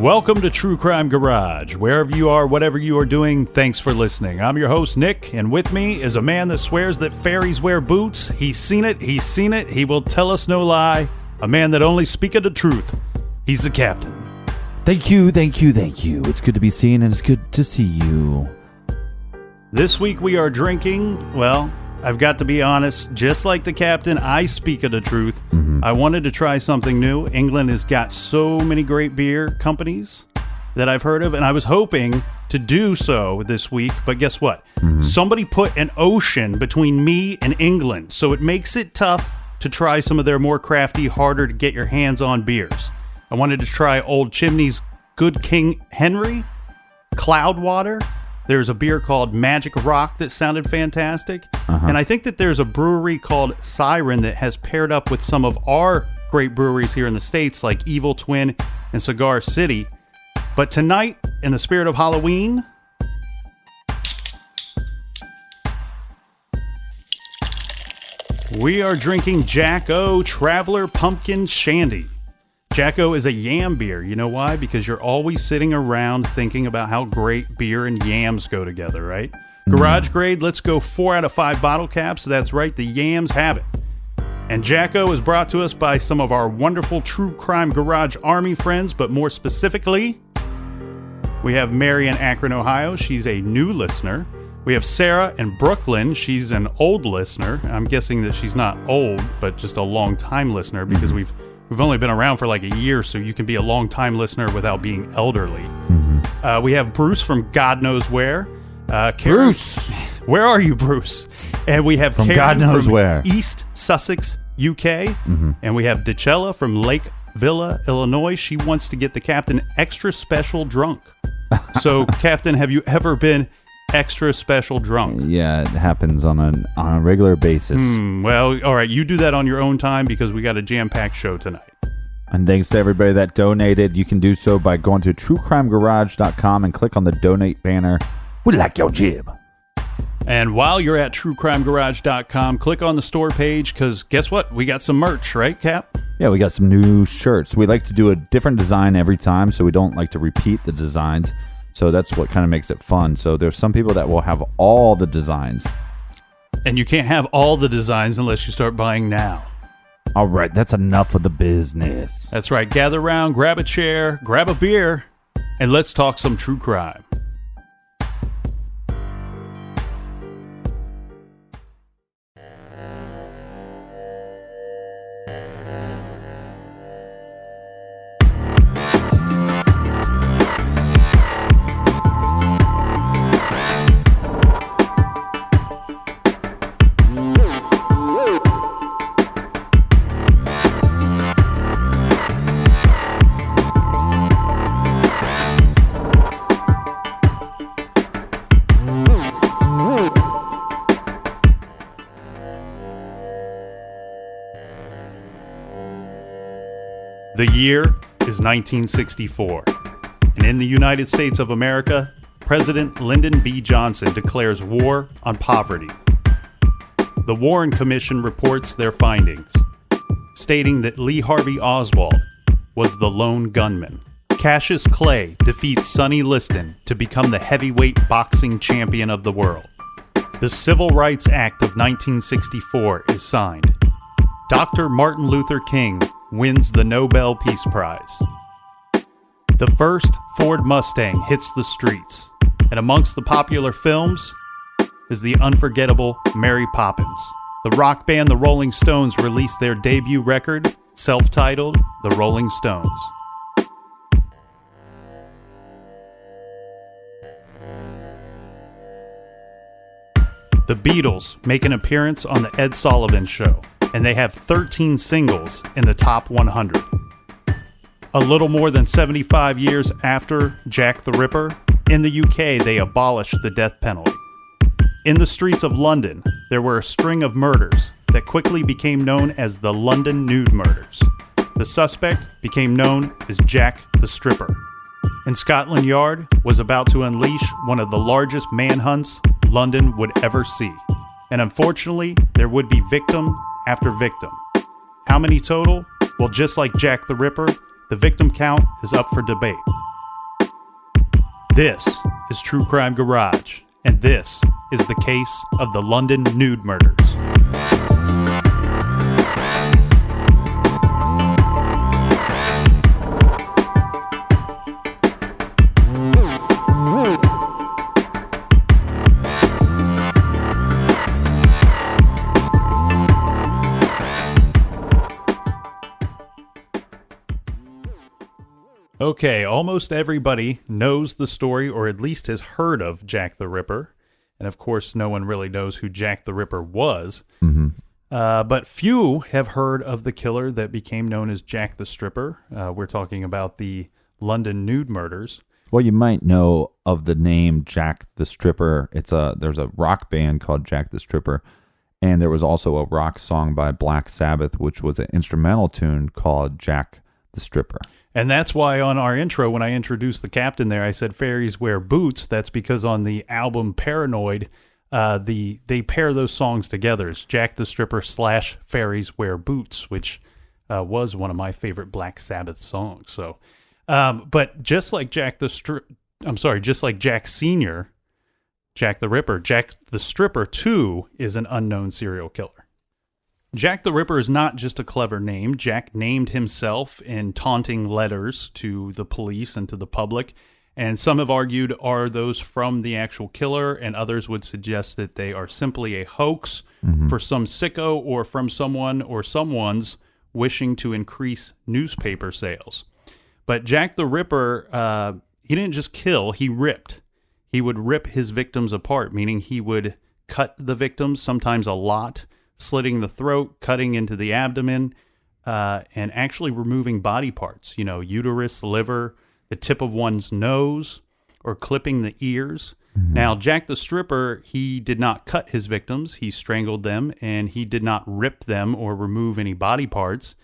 Welcome to True Crime Garage. Wherever you are, whatever you are doing, thanks for listening. I'm your host, Nick, and with me is a man that swears that fairies wear boots. He's seen it, he will tell us no lie. A man that only speaketh the truth. He's the captain. Thank you. It's good to be seen, and it's good to see you. This week we are drinking, well, I've got to be honest, just like the captain, I speak of the truth. I wanted to try something new. England has got so many great beer companies that I've heard of, and I was hoping to do so this week, but guess what? Somebody put an ocean between me and England, so it makes it tough to try some of their more crafty, harder to get your hands on beers. I wanted to try Old Chimney's Good King Henry, Cloudwater. There's a beer called Magic Rock that sounded fantastic. And I think that there's a brewery called Siren that has paired up with some of our great breweries here in the States, like Evil Twin and Cigar City. But tonight, in the spirit of Halloween, we are drinking Jack-O Traveler Pumpkin Shandy. Jack-O is a yam beer. You know why? Because you're always sitting around thinking about how great beer and yams go together, right? Garage grade, let's go 4 out of 5 bottle caps. That's right, the yams have it. And Jack-O is brought to us by some of our wonderful True Crime Garage Army friends, but more specifically, we have Mary in Akron, Ohio. She's a new listener. We have Sarah in Brooklyn. She's an old listener. I'm guessing that she's not old, but just a long-time listener because we've only been around for like a year, so you can be a long-time listener without being elderly. We have Bruce from God Knows Where. Bruce! Where are you, Bruce? And we have From Karen God Knows from Where. East Sussex, UK. And we have DeCella from Lake Villa, Illinois. She wants to get the captain extra special drunk. So, Captain, have you ever been extra special drunk? Yeah, it happens on a regular basis. Well, all right, you do that on your own time because we got a jam-packed show tonight. And thanks to everybody that donated. You can do so by going to truecrimegarage.com and click on the donate banner. We like your jib. And while you're at truecrimegarage.com, click on the store page because guess what? We got some merch, right, Cap? Yeah, we got some new shirts. We like to do a different design every time, so we don't like to repeat the designs. So that's what kind of makes it fun. So there's some people that will have all the designs. And you can't have all the designs unless you start buying now. All right, that's enough of the business. That's right. Gather around, grab a chair, grab a beer, and let's talk some true crime. The year is 1964, and in the United States of America, President Lyndon B. Johnson declares war on poverty. The Warren Commission reports their findings, stating that Lee Harvey Oswald was the lone gunman. Cassius Clay defeats Sonny Liston to become the heavyweight boxing champion of the world. The Civil Rights Act of 1964 is signed. Dr. Martin Luther King wins the Nobel Peace Prize. The first Ford Mustang hits the streets, and amongst the popular films is the unforgettable Mary Poppins. The rock band The Rolling Stones released their debut record, self-titled The Rolling Stones. The Beatles make an appearance on The Ed Sullivan Show, and they have 13 singles in the top 100. A little more than 75 years after Jack the Ripper, in the UK they abolished the death penalty. In the streets of London, there were a string of murders that quickly became known as the London Nude Murders. The suspect became known as Jack the Stripper. And Scotland Yard was about to unleash one of the largest manhunts London would ever see. And unfortunately, there would be victim after victim. How many total? Well, just like Jack the Ripper, the victim count is up for debate. This is True Crime Garage, and this is the case of the London Nude Murders. Okay, almost everybody knows the story, or at least has heard of Jack the Ripper. And of course, no one really knows who Jack the Ripper was. But few have heard of the killer that became known as Jack the Stripper. We're talking about the London Nude Murders. Well, you might know of the name Jack the Stripper. There's a rock band called Jack the Stripper, and there was also a rock song by Black Sabbath, which was an instrumental tune called Jack the Stripper. And that's why on our intro, when I introduced the captain there, I said fairies wear boots. That's because on the album Paranoid, they pair those songs together. It's Jack the Stripper / Fairies Wear Boots, which was one of my favorite Black Sabbath songs. So, but just like Jack Senior, Jack the Ripper, Jack the Stripper too is an unknown serial killer. Jack the Ripper is not just a clever name. Jack named himself in taunting letters to the police and to the public, and some have argued are those from the actual killer, and others would suggest that they are simply a hoax for some sicko or from someone or someone's wishing to increase newspaper sales. But Jack the Ripper, he didn't just kill, he ripped. He would rip his victims apart, meaning he would cut the victims, sometimes a lot, slitting the throat, cutting into the abdomen, and actually removing body parts, uterus, liver, the tip of one's nose, or clipping the ears. Now, Jack the Stripper, he did not cut his victims. He strangled them, and he did not rip them or remove any body parts.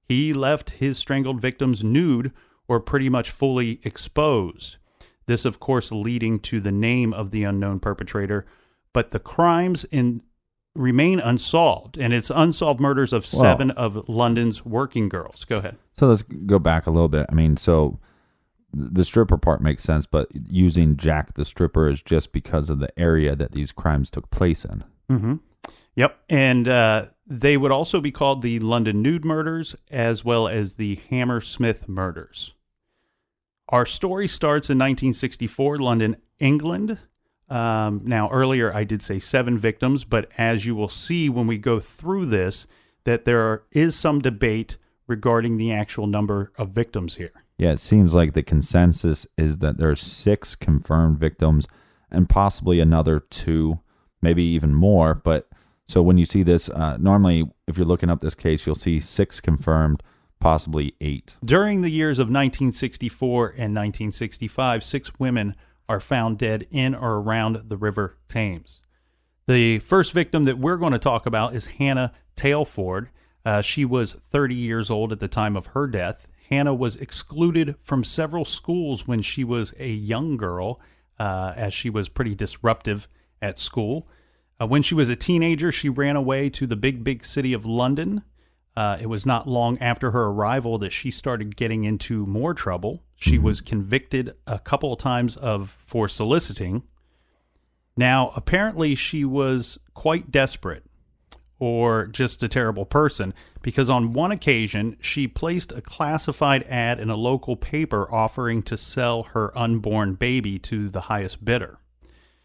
He left his strangled victims nude or pretty much fully exposed. This, of course, leading to the name of the unknown perpetrator. But the crimes remain unsolved, and it's unsolved murders of 7 of London's working girls. Go ahead. So let's go back a little bit. I mean, so the stripper part makes sense, but using Jack the Stripper is just because of the area that these crimes took place in. Mm-hmm. Yep, and they would also be called the London Nude Murders, as well as the Hammersmith Murders. Our story starts in 1964, London, England. Now, earlier I did say 7 victims, but as you will see when we go through this, that there is some debate regarding the actual number of victims here. Yeah, it seems like the consensus is that there are 6 confirmed victims and possibly another 2, maybe even more. But so when you see this, normally if you're looking up this case, you'll see 6 confirmed, possibly 8. During the years of 1964 and 1965, 6 women are found dead in or around the River Thames. The first victim that we're going to talk about is Hannah Tailford. She was 30 years old at the time of her death. Hannah was excluded from several schools when she was a young girl, as she was pretty disruptive at school. When she was a teenager, she ran away to the big city of London. It was not long after her arrival that she started getting into more trouble. She was convicted a couple of times for soliciting. Now, apparently she was quite desperate, or just a terrible person, because on one occasion she placed a classified ad in a local paper offering to sell her unborn baby to the highest bidder.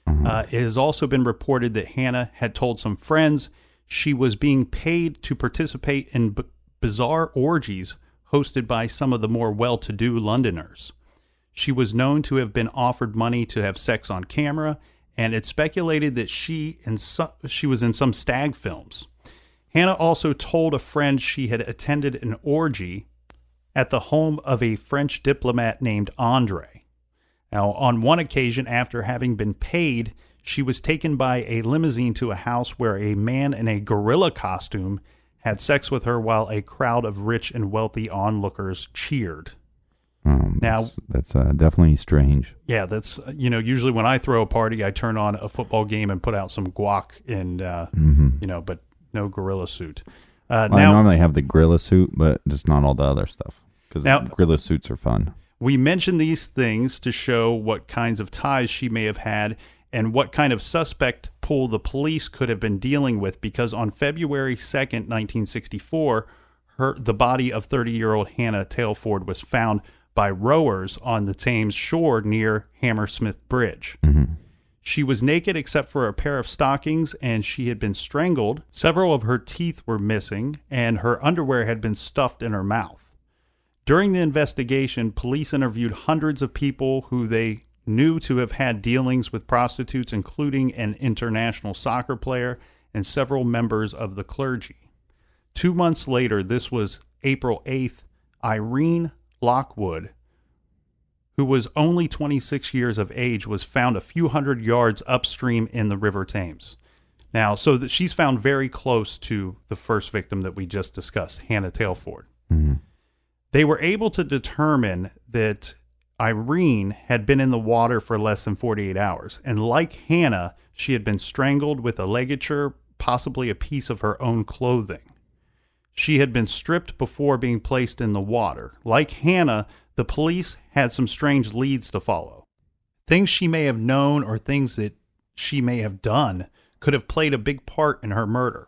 It has also been reported that Hannah had told some friends she was being paid to participate in bizarre orgies hosted by some of the more well-to-do Londoners. She was known to have been offered money to have sex on camera, and it's speculated that she was in some stag films. Hannah also told a friend she had attended an orgy at the home of a French diplomat named Andre. Now, on one occasion, after having been paid, she was taken by a limousine to a house where a man in a gorilla costume had sex with her while a crowd of rich and wealthy onlookers cheered. That's definitely strange. Yeah, that's, usually when I throw a party, I turn on a football game and put out some guac and, but no gorilla suit. I normally have the gorilla suit, but just not all the other stuff because gorilla suits are fun. We mention these things to show what kinds of ties she may have had and what kind of suspect pool the police could have been dealing with, because on February 2nd, 1964, the body of 30-year-old Hannah Tailford was found by rowers on the Thames shore near Hammersmith Bridge. She was naked except for a pair of stockings, and she had been strangled. Several of her teeth were missing, and her underwear had been stuffed in her mouth. During the investigation, police interviewed hundreds of people who they knew to have had dealings with prostitutes, including an international soccer player and several members of the clergy. 2 months later, this was April 8th, Irene Lockwood, who was only 26 years of age, was found a few hundred yards upstream in the River Thames. Now, so that she's found very close to the first victim that we just discussed, Hannah Tailford. They were able to determine that Irene had been in the water for less than 48 hours. And like Hannah, she had been strangled with a ligature, possibly a piece of her own clothing. She had been stripped before being placed in the water. Like Hannah, the police had some strange leads to follow. Things she may have known or things that she may have done could have played a big part in her murder.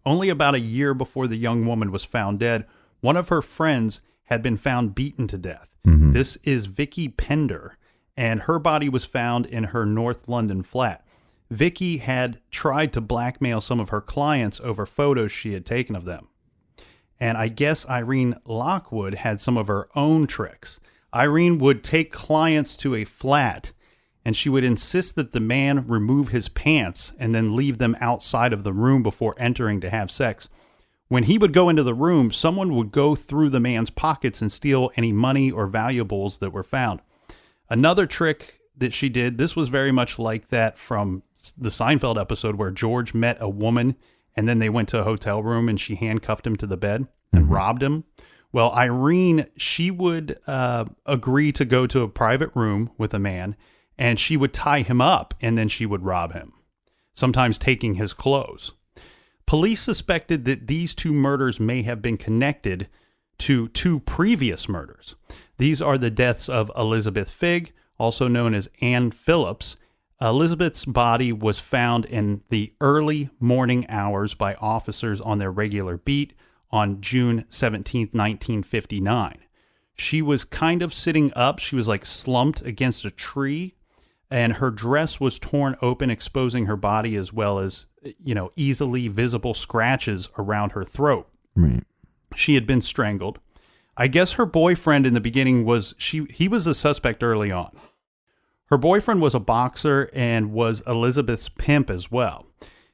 Only about a year before the young woman was found dead, one of her friends had been found beaten to death. This is Vicky Pender, and her body was found in her North London flat. Vicky had tried to blackmail some of her clients over photos she had taken of them. And I guess Irene Lockwood had some of her own tricks. Irene would take clients to a flat, and she would insist that the man remove his pants and then leave them outside of the room before entering to have sex. When he would go into the room, someone would go through the man's pockets and steal any money or valuables that were found. Another trick that she did, this was very much like that from the Seinfeld episode where George met a woman and then they went to a hotel room and she handcuffed him to the bed and robbed him. Well, Irene, she would agree to go to a private room with a man, and she would tie him up and then she would rob him, sometimes taking his clothes. Police suspected that these two murders may have been connected to two previous murders. These are the deaths of Elizabeth Figg, also known as Ann Phillips. Elizabeth's body was found in the early morning hours by officers on their regular beat on June 17th, 1959. She was kind of sitting up. She was like slumped against a tree, and her dress was torn open, exposing her body as well as, easily visible scratches around her throat. Right. She had been strangled. I guess her boyfriend in the beginning he was a suspect early on. Her boyfriend was a boxer and was Elizabeth's pimp as well.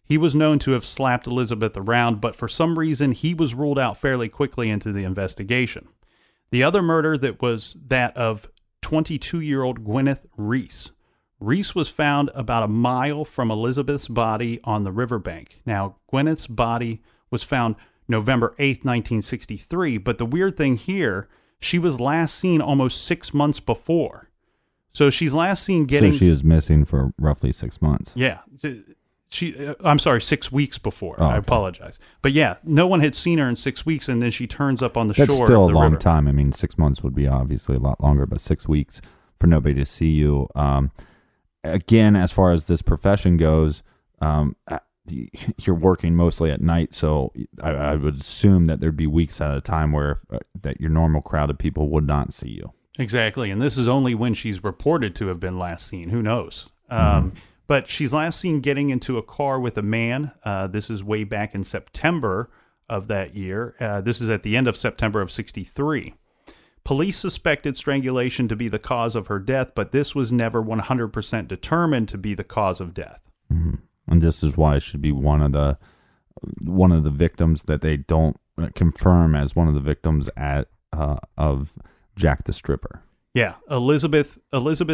He was known to have slapped Elizabeth around, but for some reason he was ruled out fairly quickly into the investigation. The other murder that was that of 22-year-old Gwyneth Reese. Reese was found about a mile from Elizabeth's body on the riverbank. Now, Gwyneth's body was found November 8th, 1963, but the weird thing here, she was last seen almost 6 months before. So she's last seen getting... So she was missing for roughly 6 months. Yeah. I'm sorry, 6 weeks before. Oh, okay. I apologize. But yeah, no one had seen her in 6 weeks, and then she turns up on the That's shore. That's still of a the long river. time. I mean, 6 months would be obviously a lot longer, but 6 weeks for nobody to see you. Again, as far as this profession goes, you're working mostly at night, so I would assume that there'd be weeks at a time where that your normal crowd of people would not see you. Exactly, and this is only when she's reported to have been last seen. Who knows? But she's last seen getting into a car with a man. This is way back in September of that year. This is at the end of September of 1963. Police suspected strangulation to be the cause of her death, but this was never 100% determined to be the cause of death. Mm-hmm. And this is why it should be one of the victims that they don't confirm as one of the victims of Jack the Stripper. Yeah, Elizabeth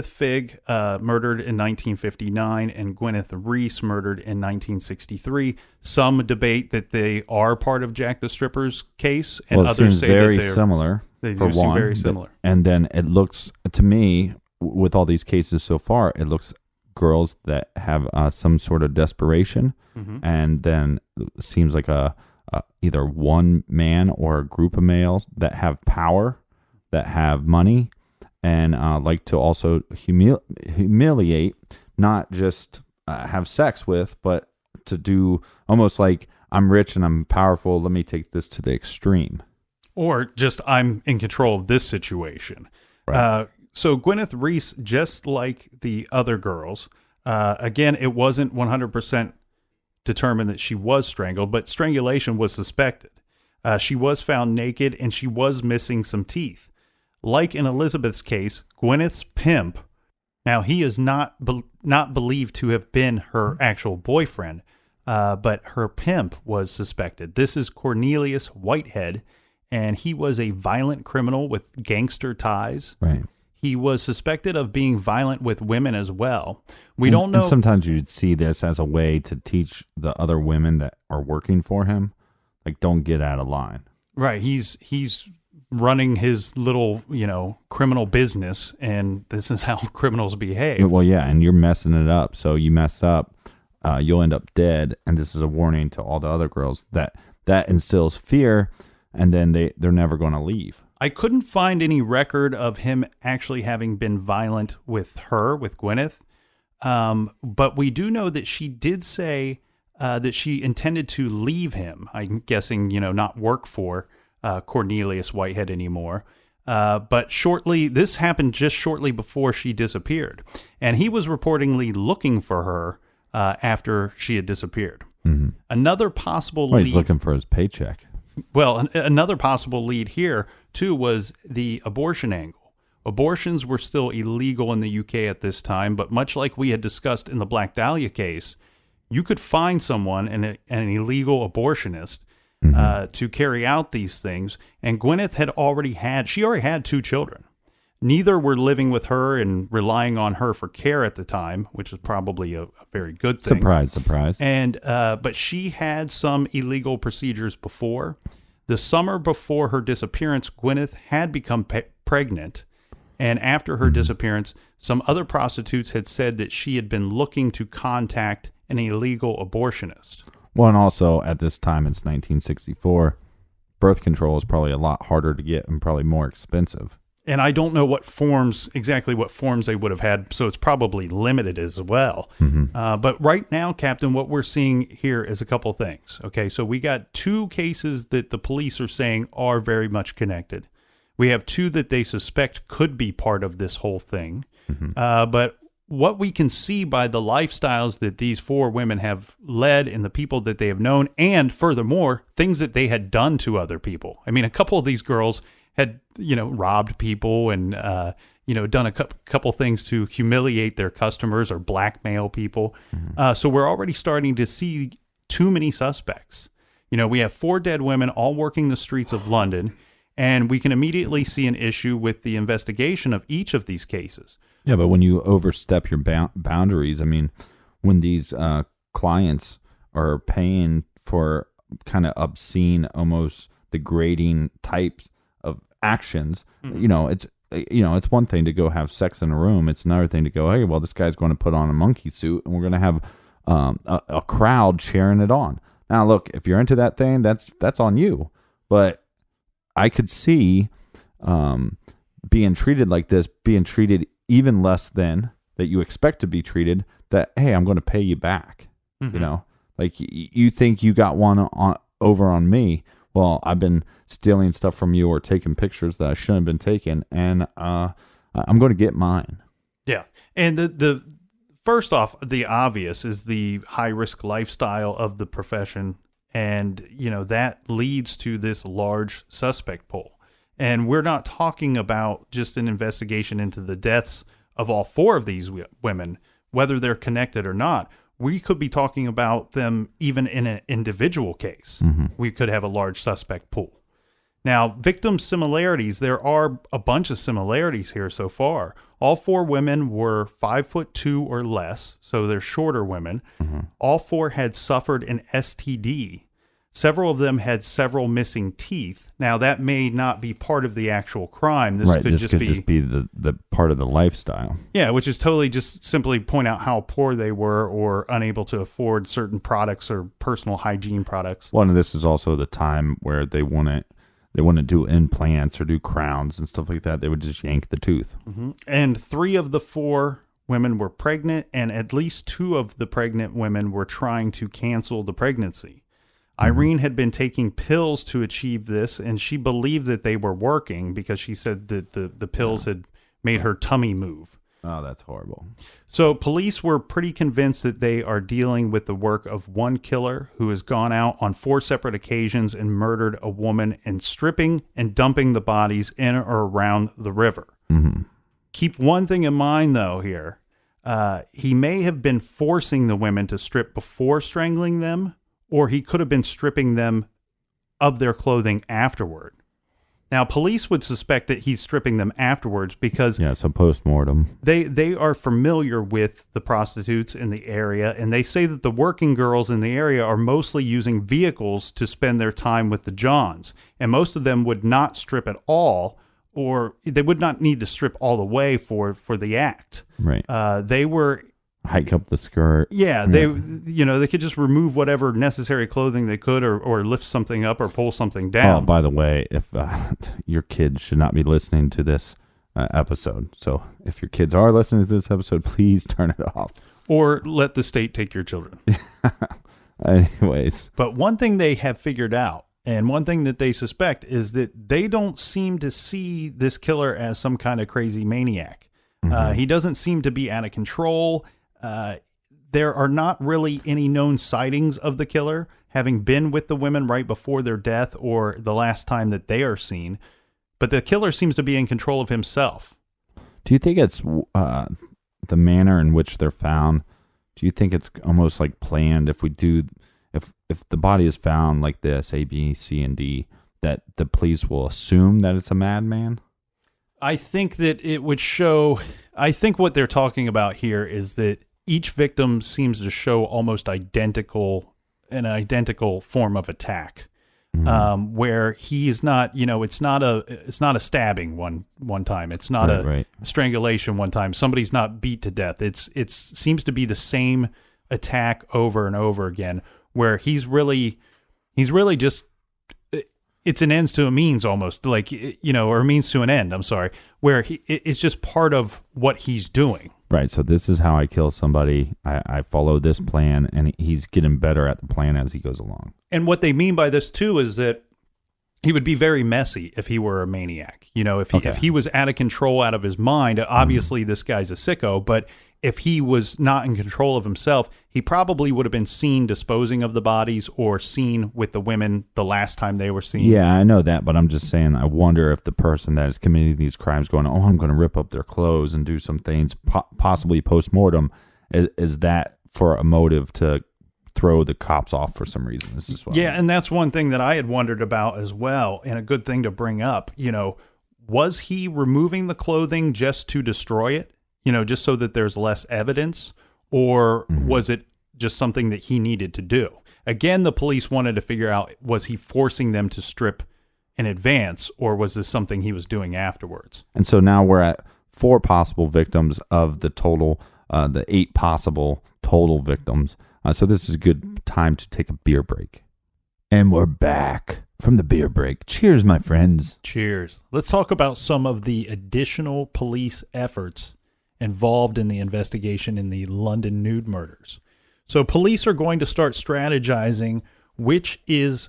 Figg murdered in 1959 and Gwyneth Reese murdered in 1963. Some debate that they are part of Jack the Stripper's case, and others say very that they're similar. They for do seem one, very similar. And then it looks to me, with all these cases so far, it looks girls that have some sort of desperation, and then it seems like either one man or a group of males that have power, that have money, and like to also humiliate, not just have sex with, but to do almost like I'm rich and I'm powerful. Let me take this to the extreme. Or just I'm in control of this situation. Right. So Gwyneth Reese, just like the other girls, again, it wasn't 100% determined that she was strangled, but strangulation was suspected. She was found naked and she was missing some teeth. Like in Elizabeth's case, Gwyneth's pimp, now he is not believed to have been her actual boyfriend, but her pimp was suspected. This is Cornelius Whitehead, and he was a violent criminal with gangster ties. Right. He was suspected of being violent with women as well. We don't know. And sometimes you'd see this as a way to teach the other women that are working for him, like, don't get out of line. Right. He's running his little, criminal business, and this is how criminals behave. Well, yeah, and you're messing it up. So you mess up, you'll end up dead. And this is a warning to all the other girls that instills fear, and then they're never going to leave. I couldn't find any record of him actually having been violent with Gwyneth. But we do know that she did say that she intended to leave him. I'm guessing, not work for Cornelius Whitehead anymore. But this happened just shortly before she disappeared. And he was reportedly looking for her after she had disappeared. Mm-hmm. Another possible lead. He's looking for his paycheck. Well, another possible lead here, too, was the abortion angle. Abortions were still illegal in the UK at this time, but much like we had discussed in the Black Dahlia case, you could find someone, an illegal abortionist, to carry out these things. And Gwyneth had already had 2 children. Neither were living with her and relying on her for care at the time, which is probably a very good thing. Surprise. And but she had some illegal procedures before. The summer before her disappearance, Gwyneth had become pregnant. And after her disappearance, some other prostitutes had said that she had been looking to contact an illegal abortionist. Well, and also at this time, it's 1964. Birth control is probably a lot harder to get and probably more expensive. And I don't know exactly what forms they would have had, so it's probably limited as well. But right now, Captain, what we're seeing here is a couple things. Okay, so we got 2 cases that the police are saying are very much connected. We have 2 that they suspect could be part of this whole thing. But what we can see by the lifestyles that these 4 women have led and the people that they have known, and furthermore, things that they had done to other people. I mean, a couple of these girls had, robbed people and, done a couple things to humiliate their customers or blackmail people. So we're already starting to see too many suspects. We have 4 dead women all working the streets of London, and we can immediately see an issue with the investigation of each of these cases. Yeah, but when you overstep your boundaries, I mean, when these clients are paying for kind of obscene, almost degrading types of actions, it's one thing to go have sex in a room. It's another thing to go, hey, well, this guy's going to put on a monkey suit and we're going to have a crowd cheering it on. Now, look, if you're into that thing, that's on you. But I could see being treated like this, being treated even less than that you expect to be treated, that, hey, I'm going to pay you back. Like you think you got one over on me. Well, I've been stealing stuff from you or taking pictures that I shouldn't have been taking, and I'm going to get mine. Yeah. And the first off, the obvious is the high-risk lifestyle of the profession, and, that leads to this large suspect pool. And we're not talking about just an investigation into the deaths of all 4 of these women, whether they're connected or not. We could be talking about them even in an individual case. We could have a large suspect pool. Now, victim similarities, there are a bunch of similarities here so far. All 4 women were 5'2" or less, so they're shorter women. All 4 had suffered an STD. Several of them had several missing teeth. Now, that may not be part of the actual crime. This could just be the part of the lifestyle. Yeah, which is totally just simply point out how poor they were or unable to afford certain products or personal hygiene products. Well, and this is also the time where they they wouldn't do implants or do crowns and stuff like that. They would just yank the tooth. And 3 of the 4 women were pregnant, and at least 2 of the pregnant women were trying to cancel the pregnancy. Irene had been taking pills to achieve this, and she believed that they were working because she said that the pills had made her tummy move. Oh, that's horrible. So police were pretty convinced that they are dealing with the work of one killer who has gone out on 4 separate occasions and murdered a woman and stripping and dumping the bodies in or around the river. Keep one thing in mind, though, here. He may have been forcing the women to strip before strangling them, or he could have been stripping them of their clothing afterward. Now, police would suspect that he's stripping them afterwards because So post-mortem. they are familiar with the prostitutes in the area, and they say that the working girls in the area are mostly using vehicles to spend their time with the Johns, and most of them would not strip at all, or they would not need to strip all the way for the act. Right. They were... Hike up the skirt. Yeah, they could just remove whatever necessary clothing they could, or lift something up or pull something down. Oh, by the way, if your kids should not be listening to this episode, so if your kids are listening to this episode, please turn it off. Or let the state take your children. Anyways. But one thing they have figured out, and one thing that they suspect, is that they don't seem to see this killer as some kind of crazy maniac. He doesn't seem to be out of control. There are not really any known sightings of the killer having been with the women right before their death or the last time that they are seen. But the killer seems to be in control of himself. Do you think it's the manner in which they're found? Do you think it's almost like planned? If the body is found like this, A, B, C, and D, that the police will assume that it's a madman? I think that it would show. I think what they're talking about here is that each victim seems to show almost an identical form of attack, where he is not. It's not a stabbing one time. It's not a strangulation one time. Somebody's not beat to death. It seems to be the same attack over and over again, where he's really just. It's an ends to a means almost, or a means to an end. I'm sorry, where it's just part of what he's doing. Right. So this is how I kill somebody. I follow this plan, and he's getting better at the plan as he goes along. And what they mean by this too is that he would be very messy if he were a maniac. If he was out of control, out of his mind, obviously this guy's a sicko, but if he was not in control of himself, he probably would have been seen disposing of the bodies or seen with the women the last time they were seen. Yeah, I know that, but I'm just saying, I wonder if the person that is committing these crimes going, I'm going to rip up their clothes and do some things, possibly post-mortem, is that for a motive to throw the cops off for some reason? This is and that's one thing that I had wondered about as well, and a good thing to bring up. Was he removing the clothing just to destroy it? Just so that there's less evidence, or was it just something that he needed to do? Again, the police wanted to figure out, was he forcing them to strip in advance, or was this something he was doing afterwards? And so now we're at 4 possible victims of the total, the 8 possible total victims. So this is a good time to take a beer break. And we're back from the beer break. Cheers, my friends. Cheers. Let's talk about some of the additional police efforts involved in the investigation in the London nude murders. So police are going to start strategizing, which is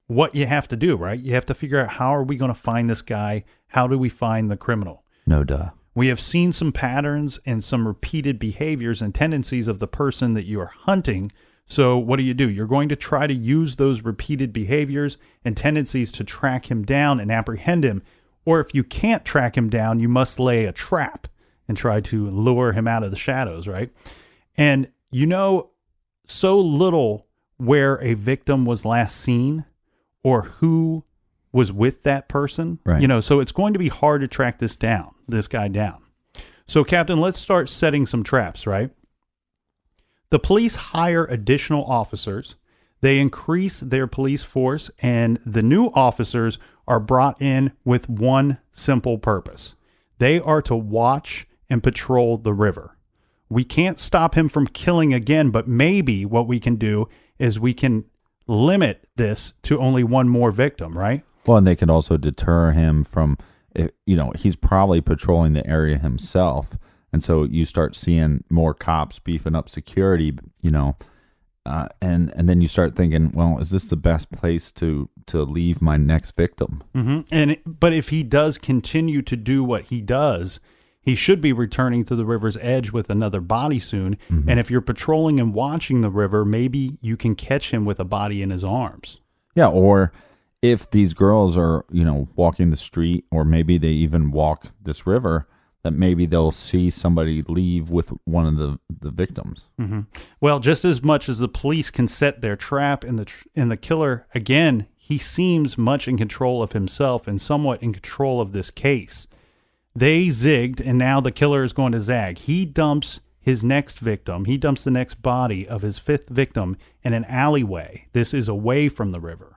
what you have to do, right? You have to figure out, how are we going to find this guy? How do we find the criminal? No duh. We have seen some patterns and some repeated behaviors and tendencies of the person that you are hunting. So what do? You're going to try to use those repeated behaviors and tendencies to track him down and apprehend him. Or if you can't track him down, you must lay a trap and try to lure him out of the shadows, right? And so little where a victim was last seen or who was with that person, right? So it's going to be hard to track this guy down. So, Captain, let's start setting some traps, right? The police hire additional officers. They increase their police force, and the new officers are brought in with one simple purpose. They are to watch and patrol the river. We can't stop him from killing again, but maybe what we can do is we can limit this to only one more victim, right? Well, and they could also deter him from, he's probably patrolling the area himself. And so you start seeing more cops beefing up security, and then you start thinking, well, is this the best place to leave my next victim? But if he does continue to do what he does, he should be returning to the river's edge with another body soon. And if you're patrolling and watching the river, maybe you can catch him with a body in his arms. Yeah, or if these girls are, walking the street, or maybe they even walk this river, that maybe they'll see somebody leave with one of the victims. Well, just as much as the police can set their trap in the killer, again, he seems much in control of himself and somewhat in control of this case. They zigged, and now the killer is going to zag. He dumps his next victim. He dumps the next body of his fifth victim in an alleyway. This is away from the river.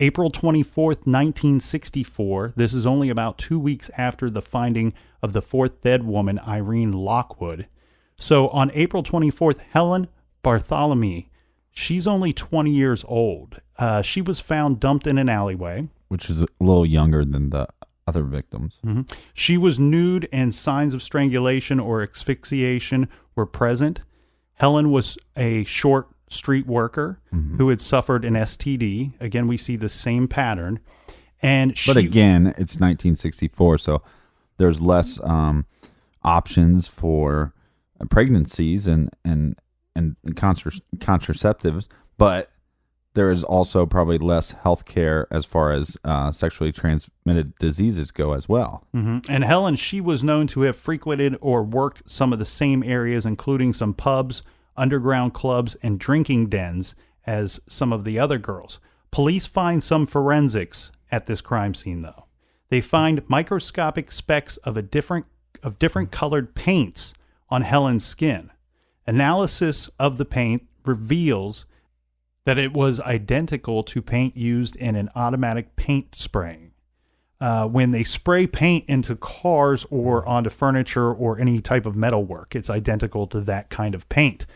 April 24th, 1964. This is only about 2 weeks after the finding of the fourth dead woman, Irene Lockwood. So on April 24th, Helen Bartholomew, she's only 20 years old. She was found dumped in an alleyway. Which is a little younger than the other victims. She was nude, and signs of strangulation or asphyxiation were present. Helen was a short street worker who had suffered an STD. Again, we see the same pattern. But again, it's 1964, so there's less options for pregnancies and contraceptives, but there is also probably less health care as far as sexually transmitted diseases go as well. And Helen, she was known to have frequented or worked some of the same areas, including some pubs, underground clubs, and drinking dens as some of the other girls. Police find some forensics at this crime scene, though. They find microscopic specks of different colored paints on Helen's skin. Analysis of the paint reveals that it was identical to paint used in an automatic paint spraying. When they spray paint into cars or onto furniture or any type of metalwork, it's identical to that kind of paint.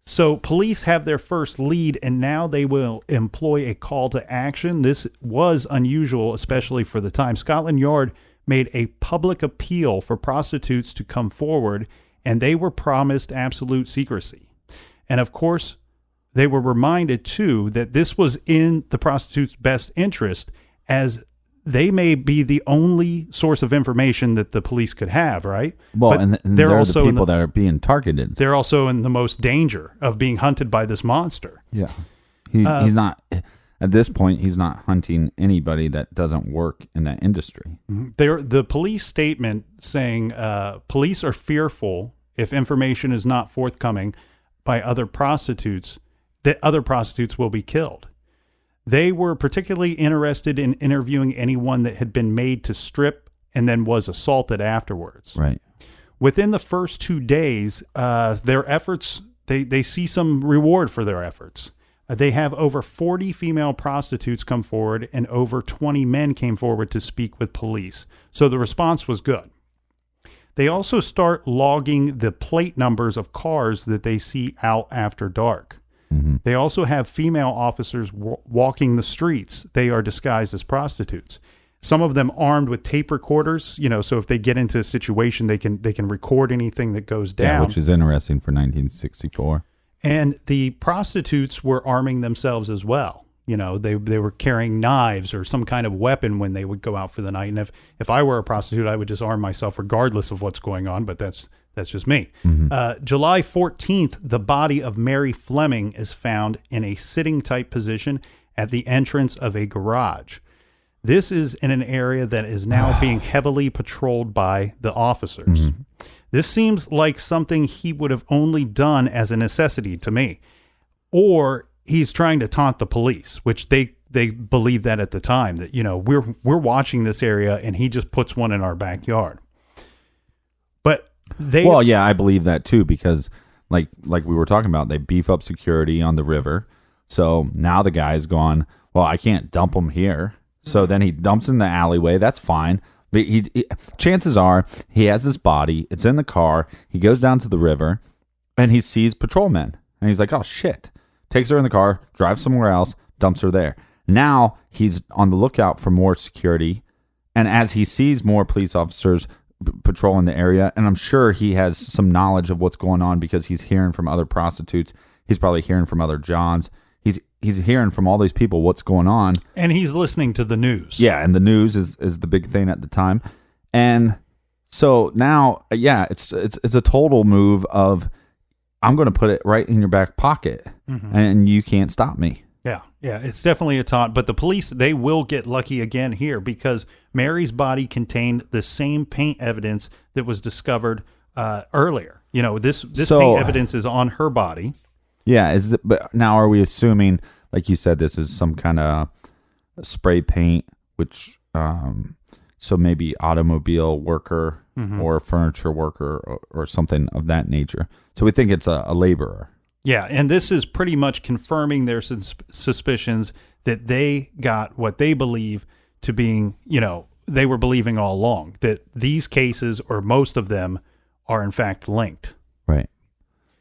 So police have their first lead, and now they will employ a call to action. This was unusual, especially for the time. Scotland Yard made a public appeal for prostitutes to come forward, and they were promised absolute secrecy. And of course, they were reminded, too, that this was in the prostitute's best interest, as they may be the only source of information that the police could have, right? Well, but and they're also the people that are being targeted. They're also in the most danger of being hunted by this monster. Yeah. He's not, at this point, he's not hunting anybody that doesn't work in that industry. The police statement saying police are fearful if information is not forthcoming by other prostitutes, that other prostitutes will be killed. They were particularly interested in interviewing anyone that had been made to strip and then was assaulted afterwards. Right. Within the first 2 days, their efforts, they see some reward for their efforts. They have over 40 female prostitutes come forward, and over 20 men came forward to speak with police. So the response was good. They also start logging the plate numbers of cars that they see out after dark. They also have female officers walking the streets. They are disguised as prostitutes. Some of them armed with tape recorders, so if they get into a situation, they can record anything that goes down. Yeah, which is interesting for 1964. And the prostitutes were arming themselves as well. They were carrying knives or some kind of weapon when they would go out for the night. And if I were a prostitute, I would just arm myself regardless of what's going on, but that's just me. July 14th, the body of Mary Fleming is found in a sitting type position at the entrance of a garage. This is in an area that is now being heavily patrolled by the officers. This seems like something he would have only done as a necessity to me. Or he's trying to taunt the police, which they believed that at the time, that, we're watching this area and he just puts one in our backyard. But well, yeah, I believe that too, because like we were talking about, they beef up security on the river. So now the guy's gone, well, I can't dump him here. So then he dumps in the alleyway. That's fine. But chances are he has this body. It's in the car. He goes down to the river and he sees patrolmen. And he's like, oh, shit. Takes her in the car, drives somewhere else, dumps her there. Now he's on the lookout for more security. And as he sees more police officers patrolling the area, and I'm sure he has some knowledge of what's going on because he's hearing from other prostitutes. He's probably hearing from other Johns. He's hearing from all these people what's going on. And he's listening to the news. Yeah, and the news is the big thing at the time. And so now, yeah, it's a total move of, I'm going to put it right in your back pocket, and you can't stop me. Yeah, it's definitely a taunt. But the police, they will get lucky again here because Mary's body contained the same paint evidence that was discovered earlier. You know, this paint evidence is on her body. Yeah, but now are we assuming, like you said, this is some kind of spray paint, which so maybe automobile worker or furniture worker or something of that nature. So we think it's a laborer. Yeah, and this is pretty much confirming their suspicions that they got what they believe to being, you know, they were believing all along, that these cases, or most of them, are in fact linked. Right.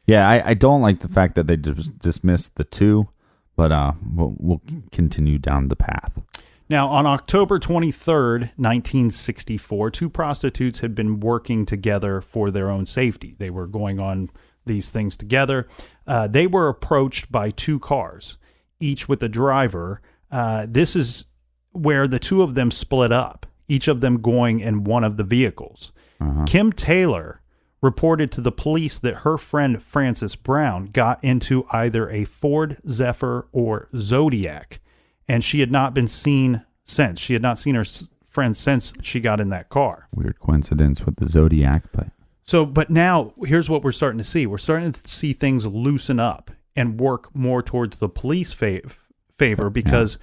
Yeah, I don't like the fact that they dismissed the two, but we'll continue down the path. Now, on October 23rd, 1964, two prostitutes had been working together for their own safety. They were going on these things together. They were approached by two cars, each with a driver. This is where the two of them split up, each of them going in one of the vehicles. Kim Taylor reported to the police that her friend Frances Brown got into either a Ford Zephyr or Zodiac, and she had not been seen since. She had not seen her friend since she got in that car. Weird coincidence with the Zodiac, but... But now, here's what we're starting to see. We're starting to see things loosen up and work more towards the police favor because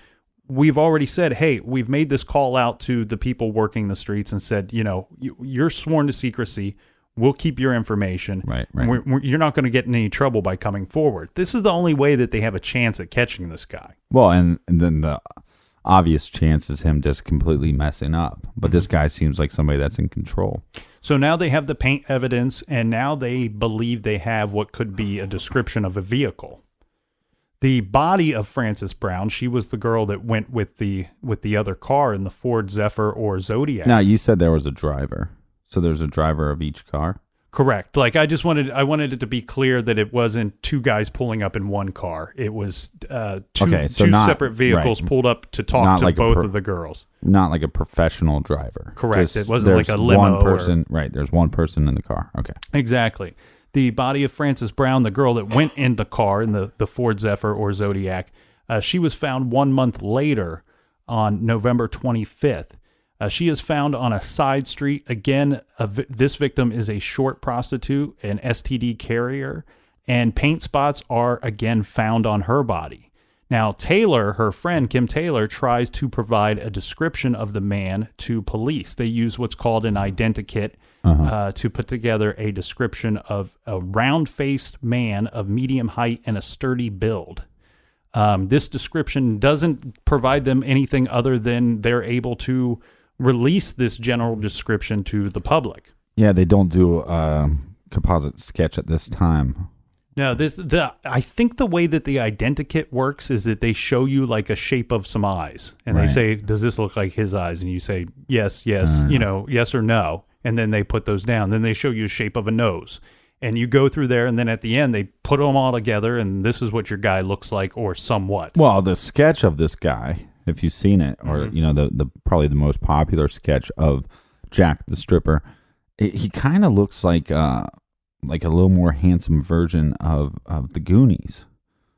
we've already said, hey, we've made this call out to the people working the streets and said, you know, you're sworn to secrecy. We'll keep your information. Right. You're not going to get in any trouble by coming forward. This is the only way that they have a chance at catching this guy. Well, and then the obvious chance is him just completely messing up. But this guy seems like somebody that's in control. So now they have the paint evidence, and now they believe they have what could be a description of a vehicle. The body of Frances Brown, she was the girl that went with the other car in the Ford Zephyr or Zodiac. Now, you said there was a driver. So there's a driver of each car? Correct. Like I wanted it to be clear that it wasn't two guys pulling up in one car. It was two separate vehicles pulled up to talk to both of the girls. Not like a professional driver. Correct. It wasn't like a limo. One person, right. There's one person in the car. Okay. Exactly. The body of Frances Brown, the girl that went in the car in the Ford Zephyr or Zodiac, she was found 1 month later on November 25th. She is found on a side street. Again, this victim is a short prostitute, an STD carrier, and paint spots are again found on her body. Now, Taylor, her friend, Kim Taylor, tries to provide a description of the man to police. They use what's called an identikit to put together a description of a round-faced man of medium height and a sturdy build. This description doesn't provide them anything other than they're able to release this general description to the public. Yeah, they don't do a composite sketch at this time. No, I think the way that the identikit works is that they show you like a shape of some eyes, and they say, "Does this look like his eyes?" And you say, "Yes, yes or no," and then they put those down. Then they show you a shape of a nose, and you go through there, and then at the end they put them all together, and this is what your guy looks like, or somewhat. Well, the sketch of this guy, if you've seen it, or you know, the probably the most popular sketch of Jack the Stripper, he kind of looks like a little more handsome version of the Goonies,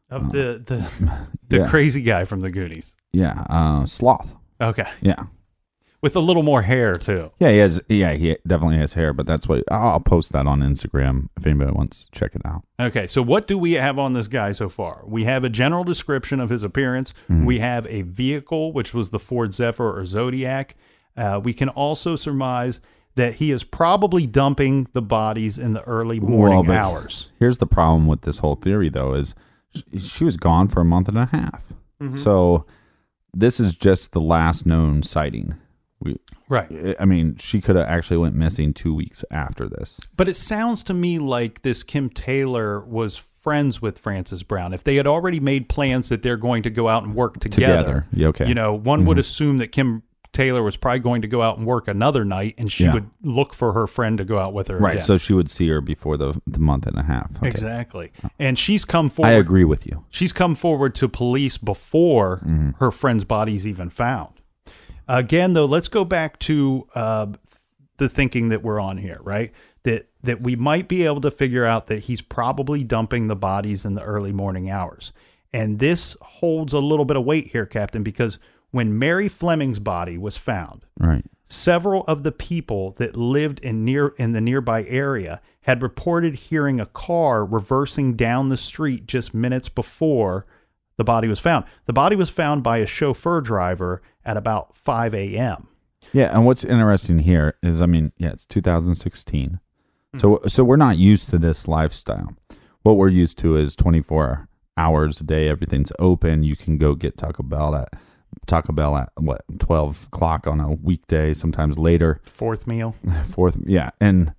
of the crazy guy from the Goonies. Yeah, Sloth. Okay. Yeah, with a little more hair too. Yeah, he has. Yeah, he definitely has hair. But that's what I'll post that on Instagram if anybody wants to check it out. Okay, so what do we have on this guy so far? We have a general description of his appearance. We have a vehicle, which was the Ford Zephyr or Zodiac. We can also surmise that he is probably dumping the bodies in the early morning hours. Here's the problem with this whole theory, though, is she was gone for a month and a half. So this is just the last known sighting. Right. I mean, she could have actually went missing 2 weeks after this. But it sounds to me like this Kim Taylor was friends with Frances Brown, if they had already made plans that they're going to go out and work together, Yeah, okay. you know, one would assume that Kim Taylor was probably going to go out and work another night, and she would look for her friend to go out with her. Right, again. so she would see her before the month and a half. Okay. Exactly. And she's come forward. I agree with you. She's come forward to police before her friend's body's even found. Again, though, let's go back to the thinking that we're on here, right? That we might be able to figure out that he's probably dumping the bodies in the early morning hours. And this holds a little bit of weight here, Captain, because when Mary Fleming's body was found, Right. several of the people that lived in the nearby area had reported hearing a car reversing down the street just minutes before the body was found. The body was found by a chauffeur driver at about 5 a.m. Yeah, and what's interesting here is, I mean, it's 2016. So we're not used to this lifestyle. What we're used to is 24 hours a day, everything's open. You can go get Taco Bell at 12 o'clock on a weekday, sometimes later. Fourth meal. And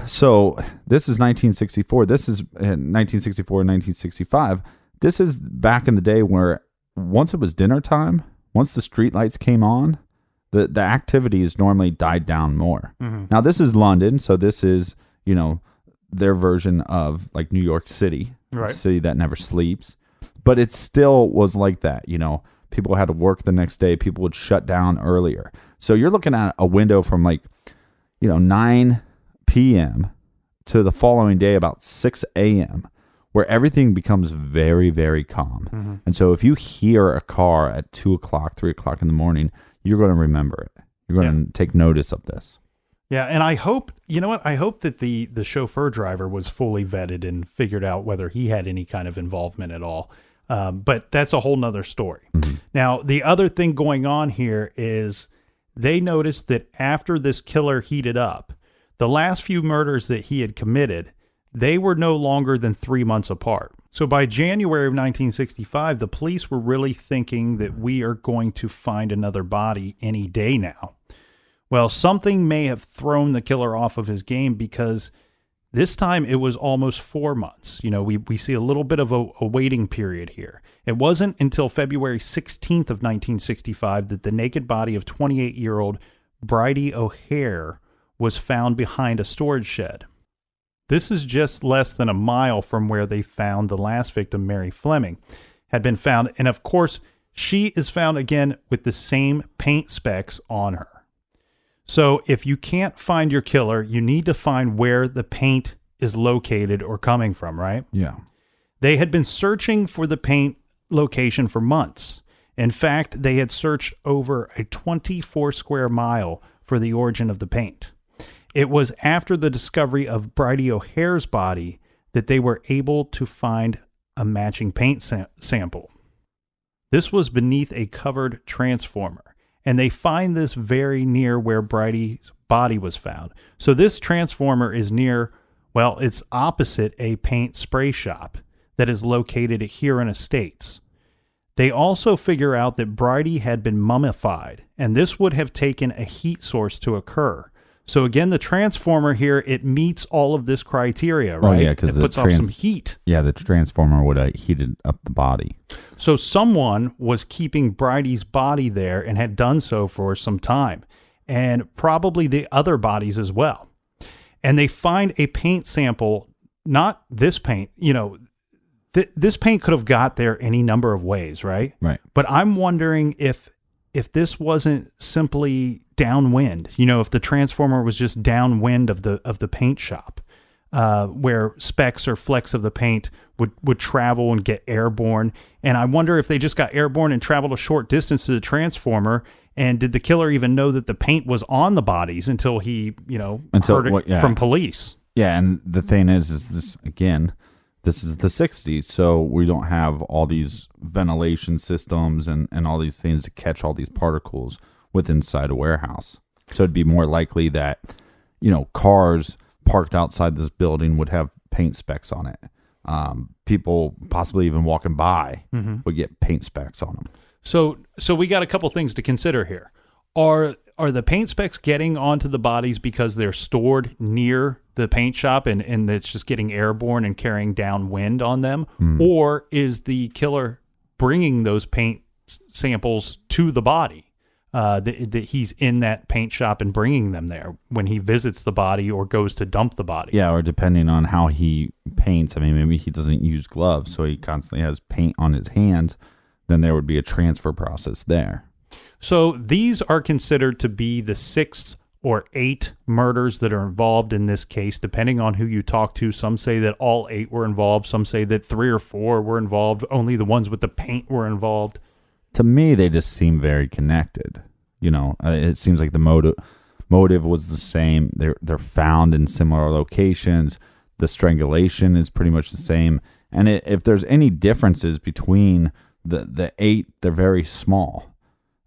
so this is 1964. This is 1964, 1965. This is back in the day where once it was dinner time, once the street lights came on, the activities normally died down more. Now this is London, so this is, you know, their version of like New York City, Right. a city that never sleeps. But it still was like that, you know. People had to work the next day. People would shut down earlier. So you're looking at a window from like, you know, 9 p.m. to the following day about 6 a.m. where everything becomes very, very calm. And so if you hear a car at 2 o'clock, 3 o'clock in the morning, you're going to remember it. You're going to take notice of this. Yeah, and I hope, you know what? I hope that the chauffeur driver was fully vetted and figured out whether he had any kind of involvement at all. But that's a whole nother story. Now, the other thing going on here is they noticed that after this killer heated up, the last few murders that he had committed, they were no longer than 3 months apart. So by January of 1965, the police were really thinking that we are going to find another body any day now. Well, something may have thrown the killer off of his game, because this time it was almost 4 months. You know, we see a little bit of a waiting period here. It wasn't until February 16th of 1965 that the naked body of 28-year-old Bridie O'Hare was found behind a storage shed. This is just less than a mile from where they found the last victim, Mary Fleming, had been found. And of course, she is found again with the same paint specks on her. So if you can't find your killer, you need to find where the paint is located or coming from, right? Yeah. They had been searching for the paint location for months. In fact, they had searched over a 24 square mile for the origin of the paint. It was after the discovery of Bridie O'Hare's body that they were able to find a matching paint sample. This was beneath a covered transformer, and they find this very near where Bridie's body was found. So this transformer is near, well, it's opposite a paint spray shop that is located at Huron Estates. They also figure out that Bridie had been mummified, and this would have taken a heat source to occur. So again, the transformer here, it meets all of this criteria, right? Oh, yeah, because it puts off some heat. Yeah, the transformer would have heated up the body. So someone was keeping Bridie's body there and had done so for some time, and probably the other bodies as well. And they find a paint sample, not this paint, you know, this paint could have got there any number of ways, right? Right. But I'm wondering if this wasn't simply downwind, you know, if the transformer was just downwind of the paint shop, where specks or flecks of the paint would travel and get airborne. And I wonder if they just got airborne and traveled a short distance to the transformer. And did the killer even know that the paint was on the bodies until he, you know, heard it from police? Yeah, and the thing is this, again, this is the 60s, so we don't have all these ventilation systems and all these things to catch all these particles with inside a warehouse. So it'd be more likely that, you know, cars parked outside this building would have paint specks on it. People possibly even walking by would get paint specks on them. So we got a couple things to consider here. Are the paint specks getting onto the bodies because they're stored near the paint shop and it's just getting airborne and carrying downwind on them? Or is the killer bringing those paint samples to the body? That he's in that paint shop and bringing them there when he visits the body or goes to dump the body. Yeah, or depending on how he paints. I mean, maybe he doesn't use gloves, so he constantly has paint on his hands. Then there would be a transfer process there. So these are considered to be the 6 or 8 murders that are involved in this case, depending on who you talk to. Some say that all 8 were involved. Some say that 3 or 4 were involved. Only the ones with the paint were involved. To me, they just seem very connected. You know, it seems like the motive was the same. They're found in similar locations. The strangulation is pretty much the same. And if there's any differences between the 8, they're very small.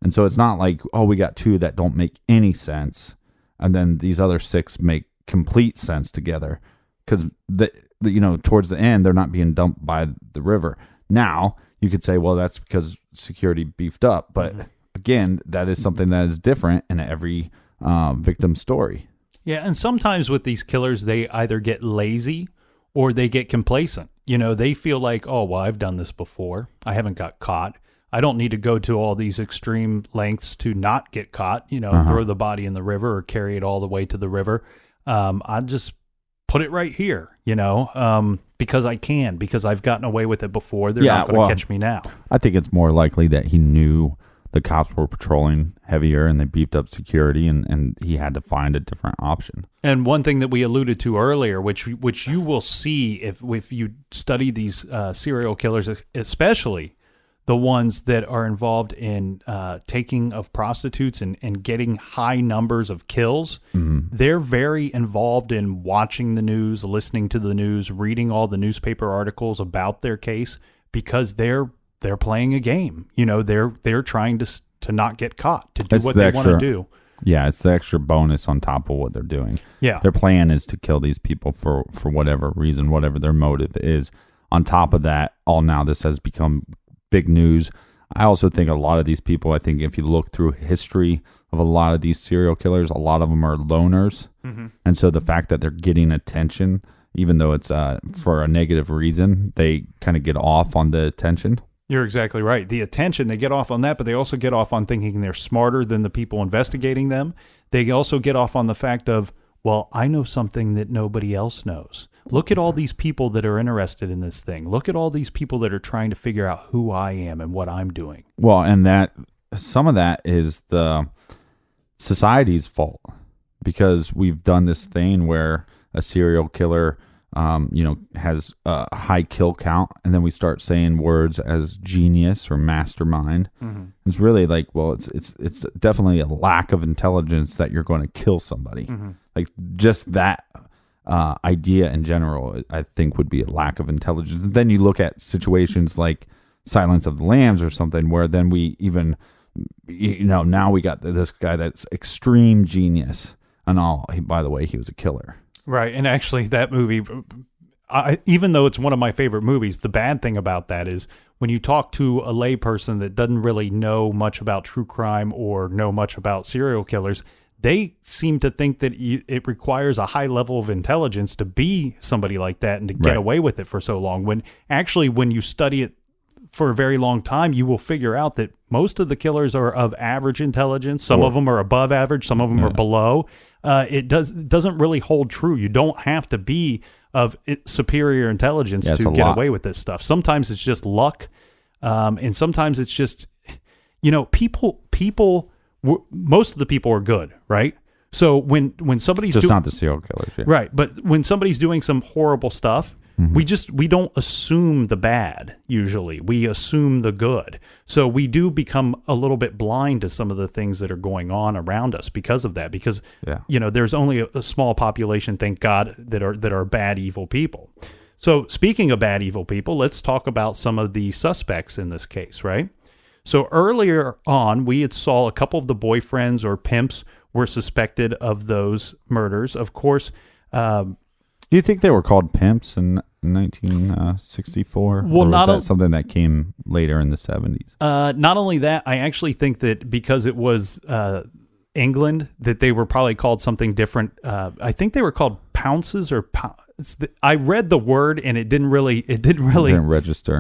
And so it's not like, oh, we got 2 that don't make any sense, and then these other 6 make complete sense together. Because towards the end, they're not being dumped by the river. Now you could say, well, that's because security beefed up, but again, that is something that is different in every victim story. Yeah, and sometimes with these killers, they either get lazy or they get complacent. You know, they feel like, oh, well, I've done this before. I haven't got caught. I don't need to go to all these extreme lengths to not get caught, throw the body in the river or carry it all the way to the river. I'll just put it right here, because I can, because I've gotten away with it before. They're not going to catch me now. I think it's more likely that he knew the cops were patrolling heavier and they beefed up security and he had to find a different option. And one thing that we alluded to earlier, which you will see if you study these serial killers, especially the ones that are involved in taking of prostitutes and getting high numbers of kills, they're very involved in watching the news, listening to the news, reading all the newspaper articles about their case, because they're playing a game. They're trying to not get caught, to do what they want to do. Yeah, it's the extra bonus on top of what they're doing. Yeah. Their plan is to kill these people for whatever reason, whatever their motive is. On top of that, now this has become big news. I also think a lot of these people, I think if you look through history of a lot of these serial killers, a lot of them are loners. And so the fact that they're getting attention, even though it's for a negative reason, they kind of get off on the attention. You're exactly right. The attention, they get off on that, but they also get off on thinking they're smarter than the people investigating them. They also get off on the fact of, well, I know something that nobody else knows. Look at all these people that are interested in this thing. Look at all these people that are trying to figure out who I am and what I'm doing. Well, and that some of that is the society's fault, because we've done this thing where a serial killer has a high kill count, and then we start saying words as genius or mastermind. It's really like, well, it's definitely a lack of intelligence that you're going to kill somebody. Like just that idea in general, I think, would be a lack of intelligence. And then you look at situations like Silence of the Lambs or something, where then we even, now we got this guy that's extreme genius and all. By the way, he was a killer. Right. And actually that movie, even though it's one of my favorite movies, the bad thing about that is when you talk to a layperson that doesn't really know much about true crime or know much about serial killers, they seem to think that it requires a high level of intelligence to be somebody like that and to get away with it for so long. When you study it for a very long time, you will figure out that most of the killers are of average intelligence. Some of them are above average. Some of them are below. It doesn't really hold true. You don't have to be of superior intelligence to get away with this stuff. Sometimes it's just luck, and sometimes it's just, people. Most of the people are good, right? So when somebody's just not the serial killers, yeah. Right? But when somebody's doing some horrible stuff, we don't assume the bad. Usually, we assume the good. So we do become a little bit blind to some of the things that are going on around us because of that. Because there's only a small population, thank God, that are bad, evil people. So speaking of bad, evil people, let's talk about some of the suspects in this case, right? So earlier on, we had saw a couple of the boyfriends or pimps were suspected of those murders. Of course. Do you think they were called pimps in 1964? Well, or was that something that came later in the 70s? Not only that, I actually think that because it was England that they were probably called something different. I think they were called pounces or I read the word and it didn't register.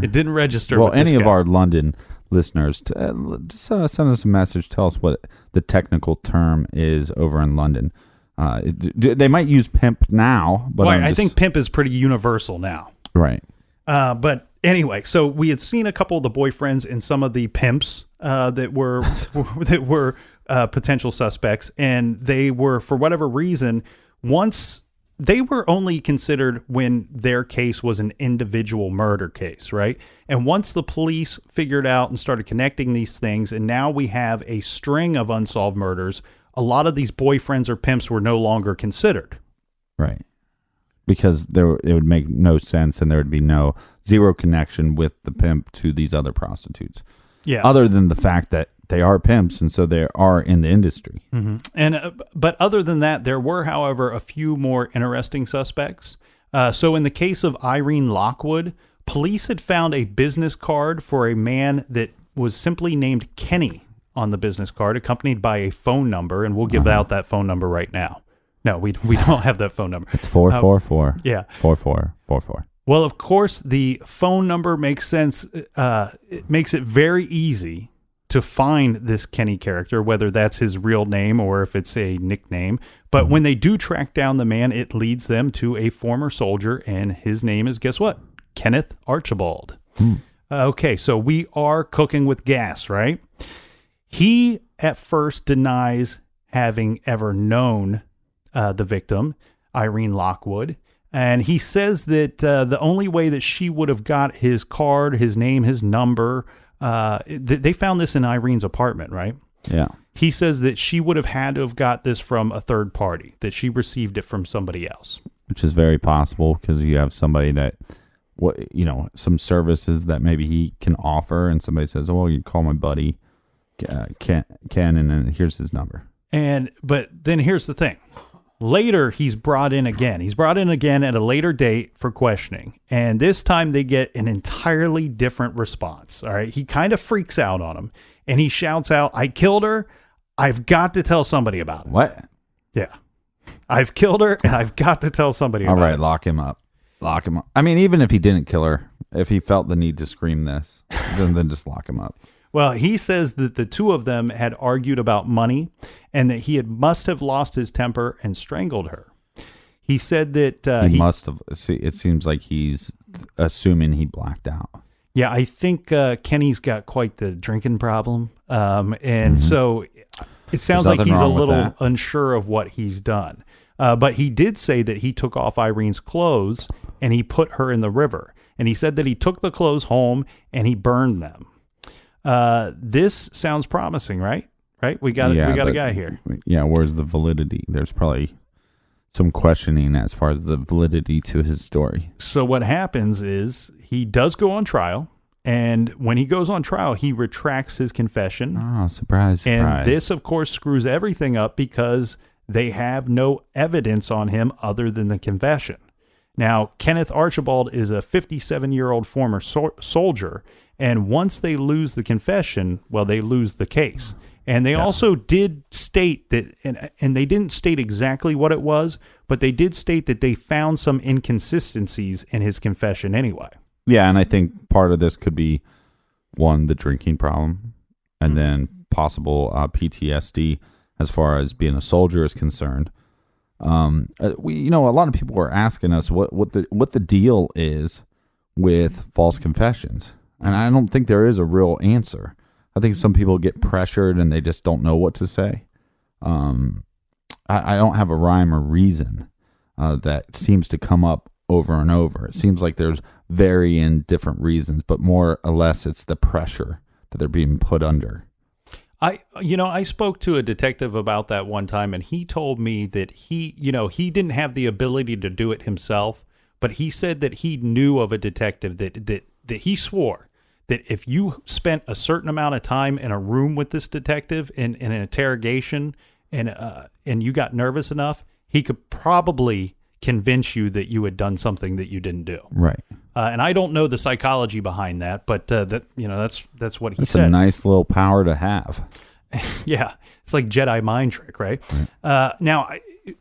It didn't register. Well, with any this of guy. our London listeners, just send us a message. Tell us what the technical term is over in London. They might use pimp now, but Well, I think pimp is pretty universal now. right. But anyway, so we had seen a couple of the boyfriends and some of the pimps that were potential suspects, and they were, for whatever reason, once they were only considered when their case was an individual murder case, right? And once the police figured out and started connecting these things, and now we have a string of unsolved murders, a lot of these boyfriends or pimps were no longer considered. Right. Because it would make no sense, and there would be zero connection with the pimp to these other prostitutes. Yeah. Other than the fact that they are pimps, and so they are in the industry. Mm-hmm. And but other than that, there were, however, a few more interesting suspects. So in the case of Irene Lockwood, police had found a business card for a man that was simply named Kenny on the business card, accompanied by a phone number, and we'll give out that phone number right now. No, we don't have that phone number. It's 444. Yeah. 4444. Well, of course, the phone number makes sense. It makes it very easy to find this Kenny character, whether that's his real name or if it's a nickname. But when they do track down the man, it leads them to a former soldier, and his name is, guess what? Kenneth Archibald. Okay, so we are cooking with gas, right? He at first denies having ever known the victim, Irene Lockwood. And he says that the only way that she would have got his card, his name, his number, they found this in Irene's apartment, right? Yeah. He says that she would have had to have got this from a third party, that she received it from somebody else. Which is very possible, because you have somebody that, some services that maybe he can offer, and somebody says, "Oh, you call my buddy Ken, and then here's his number." But then here's the thing. Later, he's brought in again. He's brought in again at a later date for questioning. And this time they get an entirely different response. All right. He kind of freaks out on him, and he shouts out, "I killed her. I've got to tell somebody about it." What? Yeah. "I've killed her, and I've got to tell somebody about it." All right. Lock him up. Lock him up. I mean, even if he didn't kill her, if he felt the need to scream this, then just lock him up. Well, he says that the two of them had argued about money, and that he must have lost his temper and strangled her. He said that he must have. See, it seems like he's assuming he blacked out. Yeah, I think Kenny's got quite the drinking problem, and so it sounds like he's a little unsure of what he's done. But he did say that he took off Irene's clothes and he put her in the river, and he said that he took the clothes home and he burned them. This sounds promising, right? Right? We got a guy here. Yeah, where's the validity? There's probably some questioning as far as the validity to his story. So what happens is he does go on trial, and when he goes on trial, he retracts his confession. Oh, surprise. And this, of course, screws everything up because they have no evidence on him other than the confession. Now, Kenneth Archibald is a 57-year-old former soldier, and once they lose the confession, well, they lose the case. And they also did state that, and they didn't state exactly what it was, but they did state that they found some inconsistencies in his confession anyway. Yeah, and I think part of this could be, one, the drinking problem, and then possible PTSD as far as being a soldier is concerned. A lot of people are asking us what the deal is with false confessions, and I don't think there is a real answer. I think some people get pressured and they just don't know what to say. I don't have a rhyme or reason that seems to come up over and over. It seems like there's varying different reasons, but more or less it's the pressure that they're being put under. I spoke to a detective about that one time, and he told me that he didn't have the ability to do it himself, but he said that he knew of a detective that he swore that if you spent a certain amount of time in a room with this detective in an interrogation and you got nervous enough, he could probably convince you that you had done something that you didn't do. Right. And I don't know the psychology behind that, but that's what he said. It's a nice little power to have. Yeah, it's like Jedi mind trick, right? Now,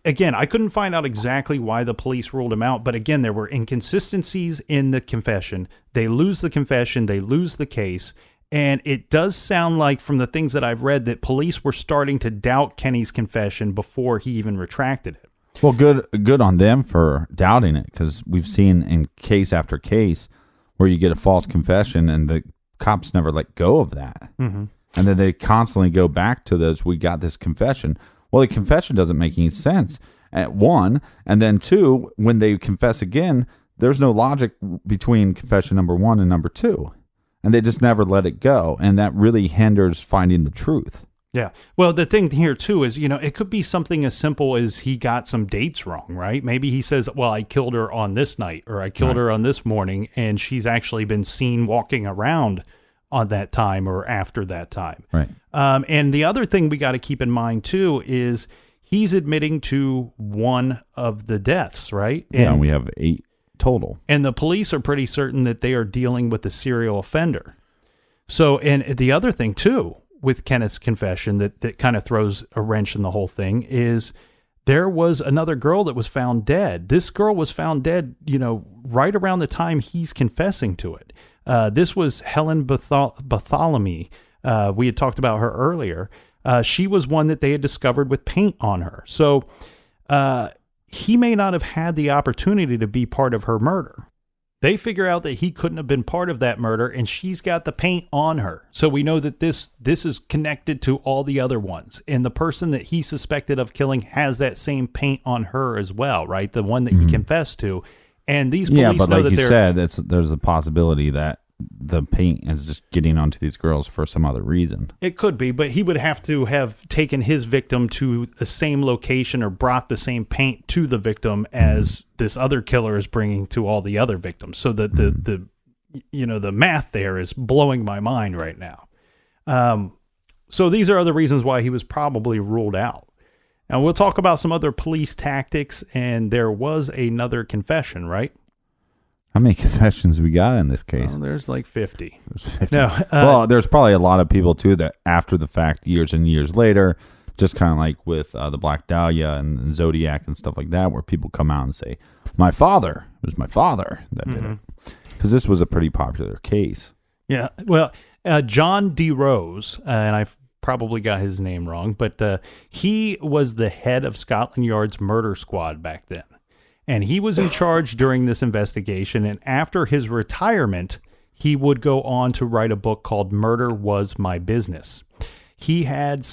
again, I couldn't find out exactly why the police ruled him out, but again, there were inconsistencies in the confession. They lose the confession, they lose the case, and it does sound like, from the things that I've read, that police were starting to doubt Kenny's confession before he even retracted it. Well, good on them for doubting it, because we've seen in case after case where you get a false confession and the cops never let go of that. Mm-hmm. And then they constantly go back to those, we got this confession. Well, the confession doesn't make any sense, at one. And then two, when they confess again, there's no logic between confession number one and number two. And they just never let it go. And that really hinders finding the truth. Yeah. Well, the thing here, too, is, it could be something as simple as he got some dates wrong, right? Maybe he says, well, I killed her on this night, or I killed her on this morning, and she's actually been seen walking around on that time or after that time. Right. And the other thing we got to keep in mind, too, is he's admitting to one of the deaths, right? And we have 8 total. And the police are pretty certain that they are dealing with a serial offender. So, and the other thing, too, with Kenneth's confession that kind of throws a wrench in the whole thing is there was another girl that was found dead. This girl was found dead, right around the time he's confessing to it. This was Helen Bartholomew. We had talked about her earlier. She was one that they had discovered with paint on her. So he may not have had the opportunity to be part of her murder. They figure out that he couldn't have been part of that murder, and she's got the paint on her. So we know that this is connected to all the other ones. And the person that he suspected of killing has that same paint on her as well, right? The one that he confessed to. And these police but know like that you said, there's a possibility that the paint is just getting onto these girls for some other reason. It could be, but he would have to have taken his victim to the same location or brought the same paint to the victim as this other killer is bringing to all the other victims. So that the math there is blowing my mind right now. So these are other reasons why he was probably ruled out. Now we'll talk about some other police tactics, and there was another confession, right? How many confessions we got in this case? Well, there's like 50. There's 50. No, well, there's probably a lot of people, too, that after the fact, years and years later, just kind of like with the Black Dahlia and Zodiac and stuff like that, where people come out and say, it was my father that did it. Because this was a pretty popular case. Yeah. Well, John D. Rose, and I've probably got his name wrong, but he was the head of Scotland Yard's murder squad back then. And he was in charge during this investigation. And after his retirement, he would go on to write a book called Murder Was My Business. He had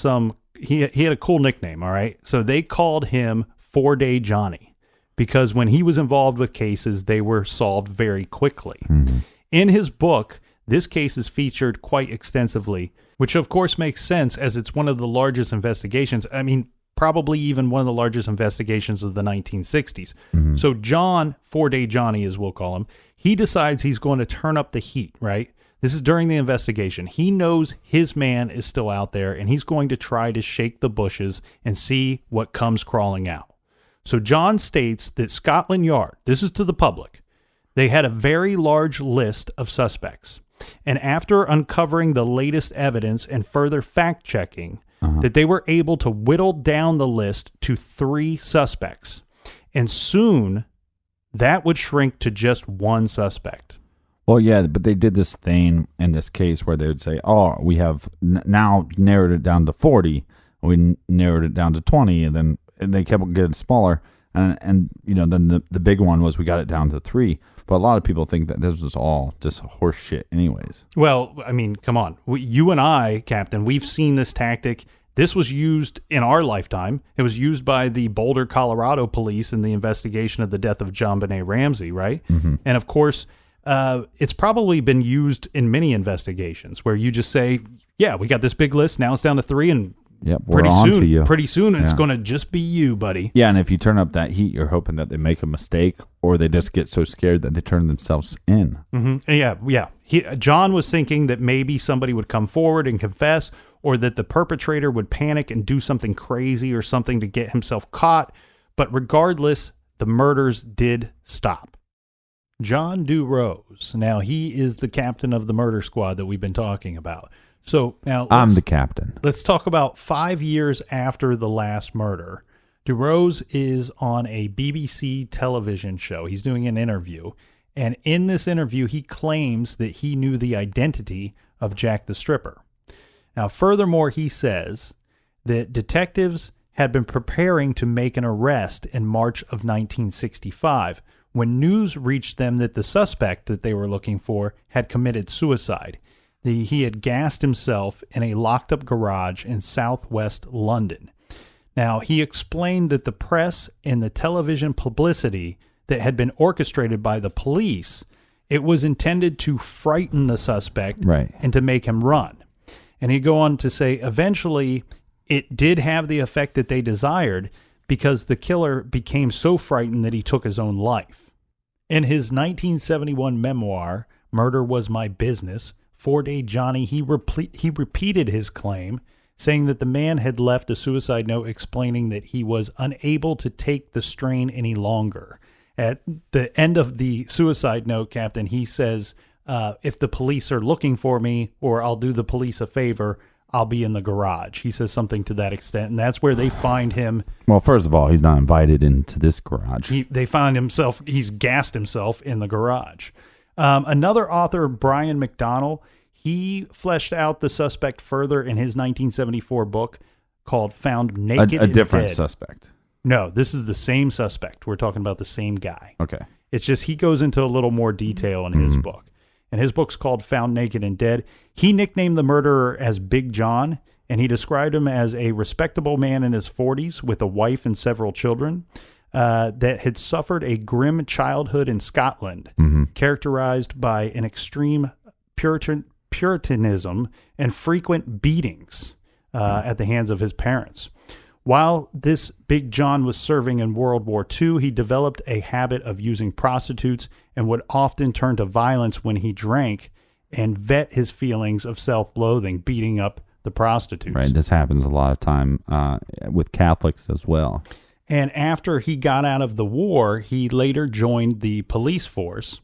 he had a cool nickname, all right? So they called him 4-Day Johnny because when he was involved with cases, they were solved very quickly. Mm-hmm. In his book, this case is featured quite extensively, which of course makes sense as it's one of the largest investigations. I mean, probably even one of the largest investigations of the 1960s. Mm-hmm. So John, 4-Day Johnny as we'll call him, he decides he's going to turn up the heat, right? This is during the investigation. He knows his man is still out there, and he's going to try to shake the bushes and see what comes crawling out. So John states that Scotland Yard, this is to the public, they had a very large list of suspects. And after uncovering the latest evidence and further fact-checking, that they were able to whittle down the list to 3 suspects. And soon, that would shrink to just 1 suspect. Well, yeah, but they did this thing in this case where they would say, oh, we have now narrowed it down to 40. We narrowed it down to 20, and they kept getting smaller. And then the big one was we got it down to 3. But a lot of people think that this was all just horse shit anyways. Well, I mean, come on. You and I, Captain, we've seen this tactic. This was used in our lifetime. It was used by the Boulder, Colorado police in the investigation of the death of JonBenet Ramsey, right? Mm-hmm. And of course, it's probably been used in many investigations where you just say, yeah, we got this big list. Now it's down to 3 and yep, pretty soon it's going to just be you, buddy. Yeah, and if you turn up that heat, you're hoping that they make a mistake or they just get so scared that they turn themselves in. Mm-hmm. Yeah. John was thinking that maybe somebody would come forward and confess, or that the perpetrator would panic and do something crazy or something to get himself caught. But regardless, the murders did stop. John D. Rose. Now, he is the captain of the murder squad that we've been talking about. So now I'm the captain. let's talk about 5 years after the last murder. DeRose is on a BBC television show. He's doing an interview. And in this interview, he claims that he knew the identity of Jack the Stripper. Now, furthermore, he says that detectives had been preparing to make an arrest in March of 1965 when news reached them that the suspect that they were looking for had committed suicide. He had gassed himself in a locked-up garage in southwest London. Now, he explained that the press and the television publicity that had been orchestrated by the police, it was intended to frighten the suspect Right. and to make him run. And he'd go on to say, eventually, it did have the effect that they desired because the killer became so frightened that he took his own life. In his 1971 memoir, Murder Was My Business, 4-Day Johnny, he repeated his claim, saying that the man had left a suicide note explaining that he was unable to take the strain any longer. At the end of the suicide note, Captain, he says, if the police are looking for me, or I'll do the police a favor, I'll be in the garage. He says something to that extent, and that's where they find him. Well, first of all, he's not invited into this garage. They find himself, he's gassed himself in the garage. Another author, Brian McDonnell, he fleshed out the suspect further in his 1974 book called Found Naked A and different Dead. suspect. No, this is the same suspect. We're talking about the same guy. Okay. It's just he goes into a little more detail in his book. And his book's called Found Naked and Dead. He nicknamed the murderer as Big John, and he described him as a respectable man in his 40s with a wife and several children that had suffered a grim childhood in Scotland, characterized by an extreme Puritanism and frequent beatings at the hands of his parents. While this Big John was serving in World War II, he developed a habit of using prostitutes and would often turn to violence when he drank and vet his feelings of self-loathing, beating up the prostitutes. Right. This happens a lot of time with Catholics as well. And after he got out of the war, he later joined the police force,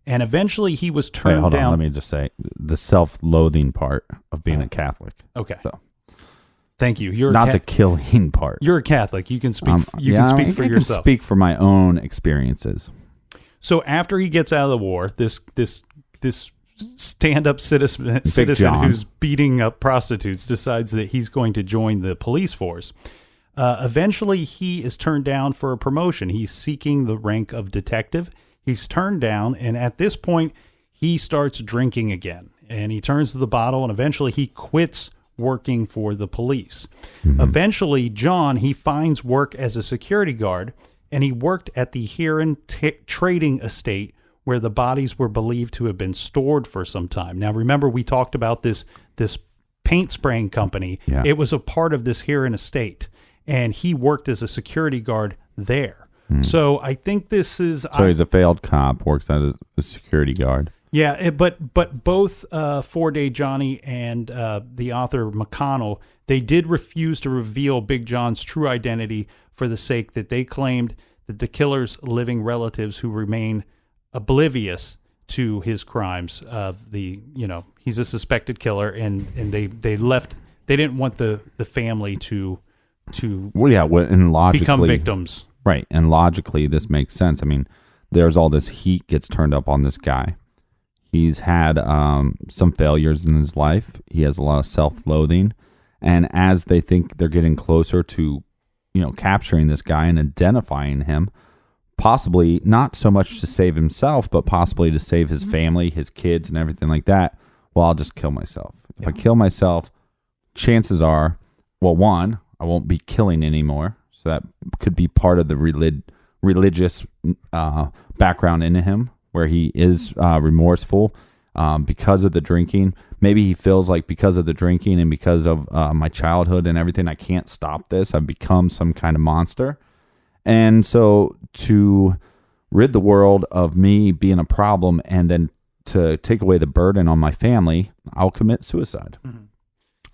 and eventually he was Wait, turned hold down. on. Let me just say the self-loathing part of being a Catholic. Okay. So Thank you. You're not the killing part. You're a Catholic. You can speak. You yeah, can speak I for can yourself. speak for my own experiences. So after he gets out of the war, this stand-up citizen John. who's beating up prostitutes decides that he's going to join the police force. Eventually, he is turned down for a promotion. He's seeking the rank of detective. He's turned down, and at this point, he starts drinking again. And he turns to the bottle, and eventually he quits working for the police. Eventually, John, he finds work as a security guard, and he worked at the Heron Trading Estate, where the bodies were believed to have been stored for some time. Now, remember, we talked about this paint spraying company. Yeah. It was a part of this Heron Estate, and he worked as a security guard there. So I think this is... So he's a failed cop, works as a security guard. Yeah, but both 4-Day Johnny and the author McConnell, they did refuse to reveal Big John's true identity for the sake that they claimed that the killer's living relatives who remain oblivious to his crimes he's a suspected killer, and they didn't want the family to Well, yeah, and logically become victims. Right, and logically this makes sense. I mean, there's all this heat gets turned up on this guy. He's had some failures in his life. He has a lot of self-loathing, and as they think they're getting closer to, capturing this guy and identifying him, possibly not so much to save himself, but possibly to save his family, his kids, and everything like that. Well, I'll just kill myself. If I kill myself, chances are, well, one, I won't be killing anymore. So that could be part of the religious background in him, where he is remorseful because of the drinking. Maybe he feels like because of the drinking and because of my childhood and everything, I can't stop this. I've become some kind of monster. And so to rid the world of me being a problem and then to take away the burden on my family, I'll commit suicide.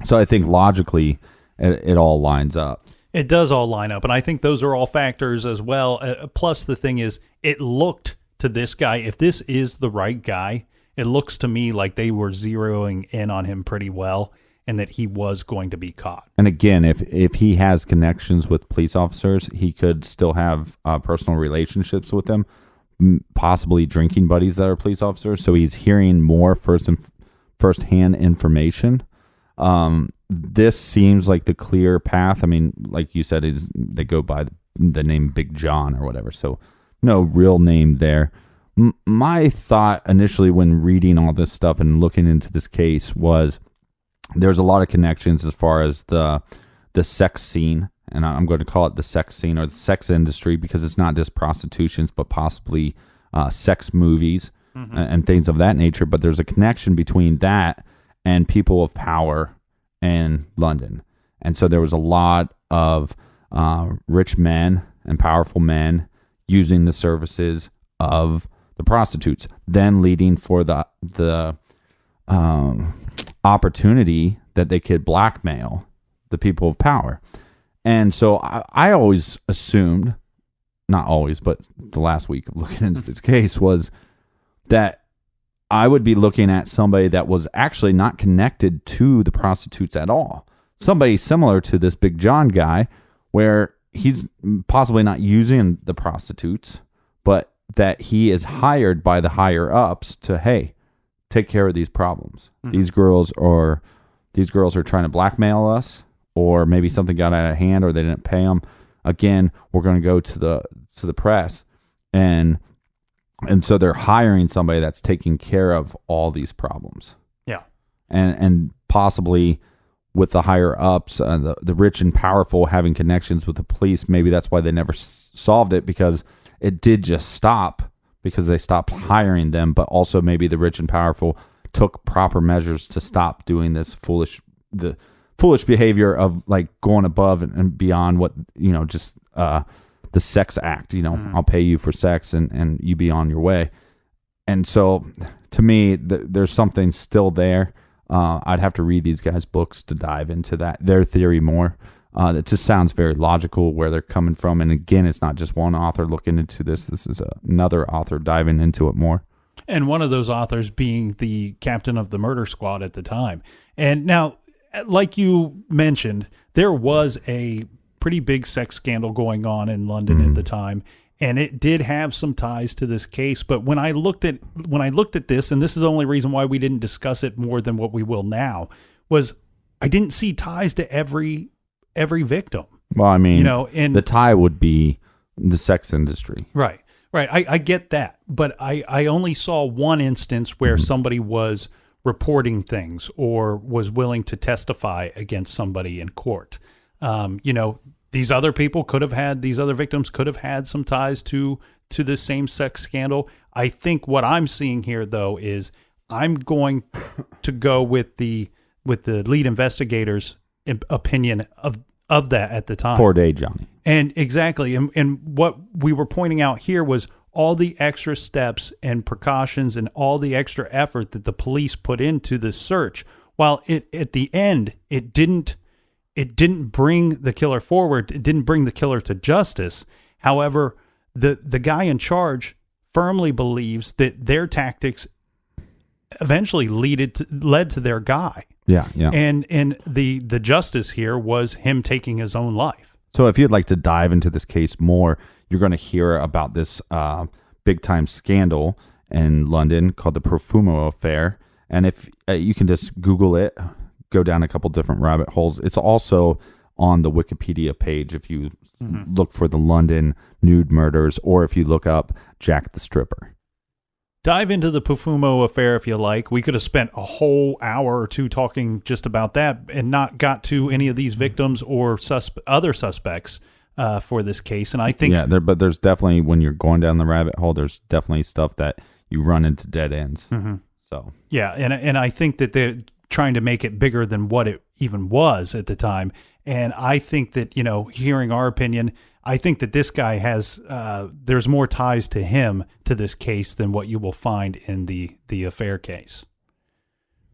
So I think logically it all lines up. It does all line up, and I think those are all factors as well. Plus, the thing is, it looked to this guy, if this is the right guy, it looks to me like they were zeroing in on him pretty well and that he was going to be caught. And again, if he has connections with police officers, he could still have personal relationships with them, possibly drinking buddies that are police officers. So he's hearing more firsthand information. This seems like the clear path. I mean, like you said, they go by the name Big John or whatever. So no real name there. My thought initially when reading all this stuff and looking into this case was there's a lot of connections as far as the sex scene. And I'm going to call it the sex scene or the sex industry because it's not just prostitutions, but possibly sex movies and things of that nature. But there's a connection between that and people of power in London. And so there was a lot of rich men and powerful men using the services of the prostitutes, then leading for the opportunity that they could blackmail the people of power. And so I always assumed, not always, but the last week of looking into this case was that I would be looking at somebody that was actually not connected to the prostitutes at all. Somebody similar to this Big John guy where he's possibly not using the prostitutes, but that he is hired by the higher ups to, hey, take care of these problems. These girls are trying to blackmail us, or maybe something got out of hand or they didn't pay them. Again, we're going to go to the press. And so they're hiring somebody that's taking care of all these problems. Yeah. And possibly with the higher ups, the rich and powerful having connections with the police, maybe that's why they never solved it, because it did just stop because they stopped hiring them. But also maybe the rich and powerful took proper measures to stop doing this foolish behavior of like going above and beyond what, just the sex act, I'll pay you for sex and you be on your way. And so to me, there's something still there. I'd have to read these guys' books to dive into their theory more. It just sounds very logical where they're coming from. And again, it's not just one author looking into this. This is another author diving into it more. And one of those authors being the captain of the murder squad at the time. And now, like you mentioned, there was a pretty big sex scandal going on in London at the time, and it did have some ties to this case. But when I looked at this, and this is the only reason why we didn't discuss it more than what we will now, was I didn't see ties to every victim. Well, I mean, and the tie would be the sex industry. Right. I get that, but I only saw one instance where somebody was reporting things or was willing to testify against somebody in court. These other victims could have had some ties to this same sex scandal. I think what I'm seeing here, though, is I'm going to go with the lead investigator's opinion of that at the time. 4-day Johnny. And exactly. And what we were pointing out here was all the extra steps and precautions and all the extra effort that the police put into this search. While at the end, it didn't bring the killer forward. It didn't bring the killer to justice. However, the guy in charge firmly believes that their tactics eventually led to their guy. Yeah. And the justice here was him taking his own life. So if you'd like to dive into this case more, you're going to hear about this big-time scandal in London called the Profumo Affair. And if you can just Google it, go down a couple different rabbit holes. It's also on the Wikipedia page if you look for the London nude murders, or if you look up Jack the Stripper. Dive into the Profumo Affair if you like. We could have spent a whole hour or two talking just about that and not got to any of these victims or other suspects for this case. And I think... Yeah, but there's definitely, when you're going down the rabbit hole, there's definitely stuff that you run into dead ends. So yeah, and I think that they're trying to make it bigger than what it even was at the time. And I think that, hearing our opinion, I think that this guy has, there's more ties to him to this case than what you will find in the affair case.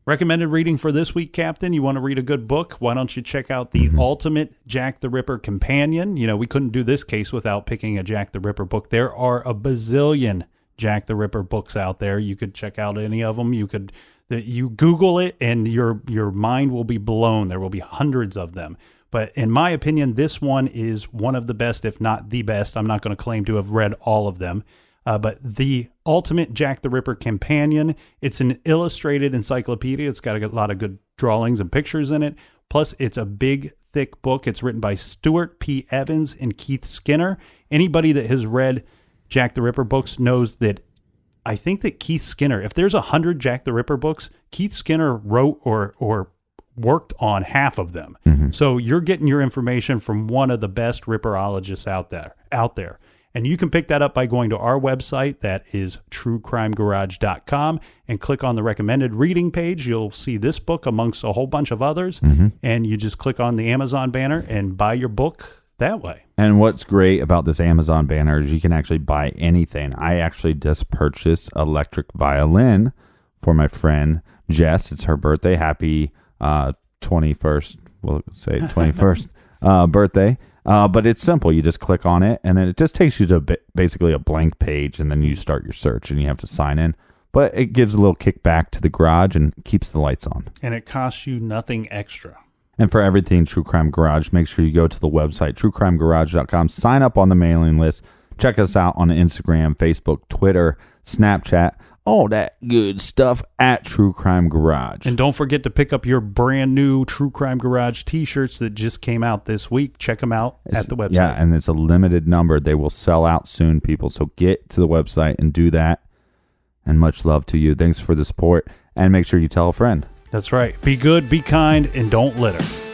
Recommended reading for this week, Captain. You want to read a good book? Why don't you check out the Ultimate Jack the Ripper Companion? We couldn't do this case without picking a Jack the Ripper book. There are a bazillion Jack the Ripper books out there. You could check out any of them. You Google it and your mind will be blown. There will be hundreds of them. But in my opinion, this one is one of the best, if not the best. I'm not going to claim to have read all of them. But the Ultimate Jack the Ripper Companion, it's an illustrated encyclopedia. It's got a lot of good drawings and pictures in it. Plus, it's a big, thick book. It's written by Stuart P. Evans and Keith Skinner. Anybody that has read Jack the Ripper books knows that I think that Keith Skinner, if there's 100 Jack the Ripper books, Keith Skinner wrote or worked on half of them. Mm-hmm. So you're getting your information from one of the best Ripperologists out there. And you can pick that up by going to our website, that is truecrimegarage.com, and click on the recommended reading page. You'll see this book amongst a whole bunch of others, and you just click on the Amazon banner and buy your book that way. And what's great about this Amazon banner is you can actually buy anything. I actually just purchased electric violin for my friend Jess. It's her birthday. Happy 21st, we'll say 21st birthday. But it's simple. You just click on it, and then it just takes you to basically a blank page, and then you start your search, and you have to sign in. But it gives a little kickback to the garage and keeps the lights on. And it costs you nothing extra. And for everything True Crime Garage, make sure you go to the website, truecrimegarage.com, sign up on the mailing list, check us out on Instagram, Facebook, Twitter, Snapchat, all that good stuff at True Crime Garage. And don't forget to pick up your brand new True Crime Garage t-shirts that just came out this week. Check them out at the website. Yeah, and it's a limited number. They will sell out soon, people. So get to the website and do that. And much love to you. Thanks for the support. And make sure you tell a friend. That's right. Be good, be kind, and don't litter.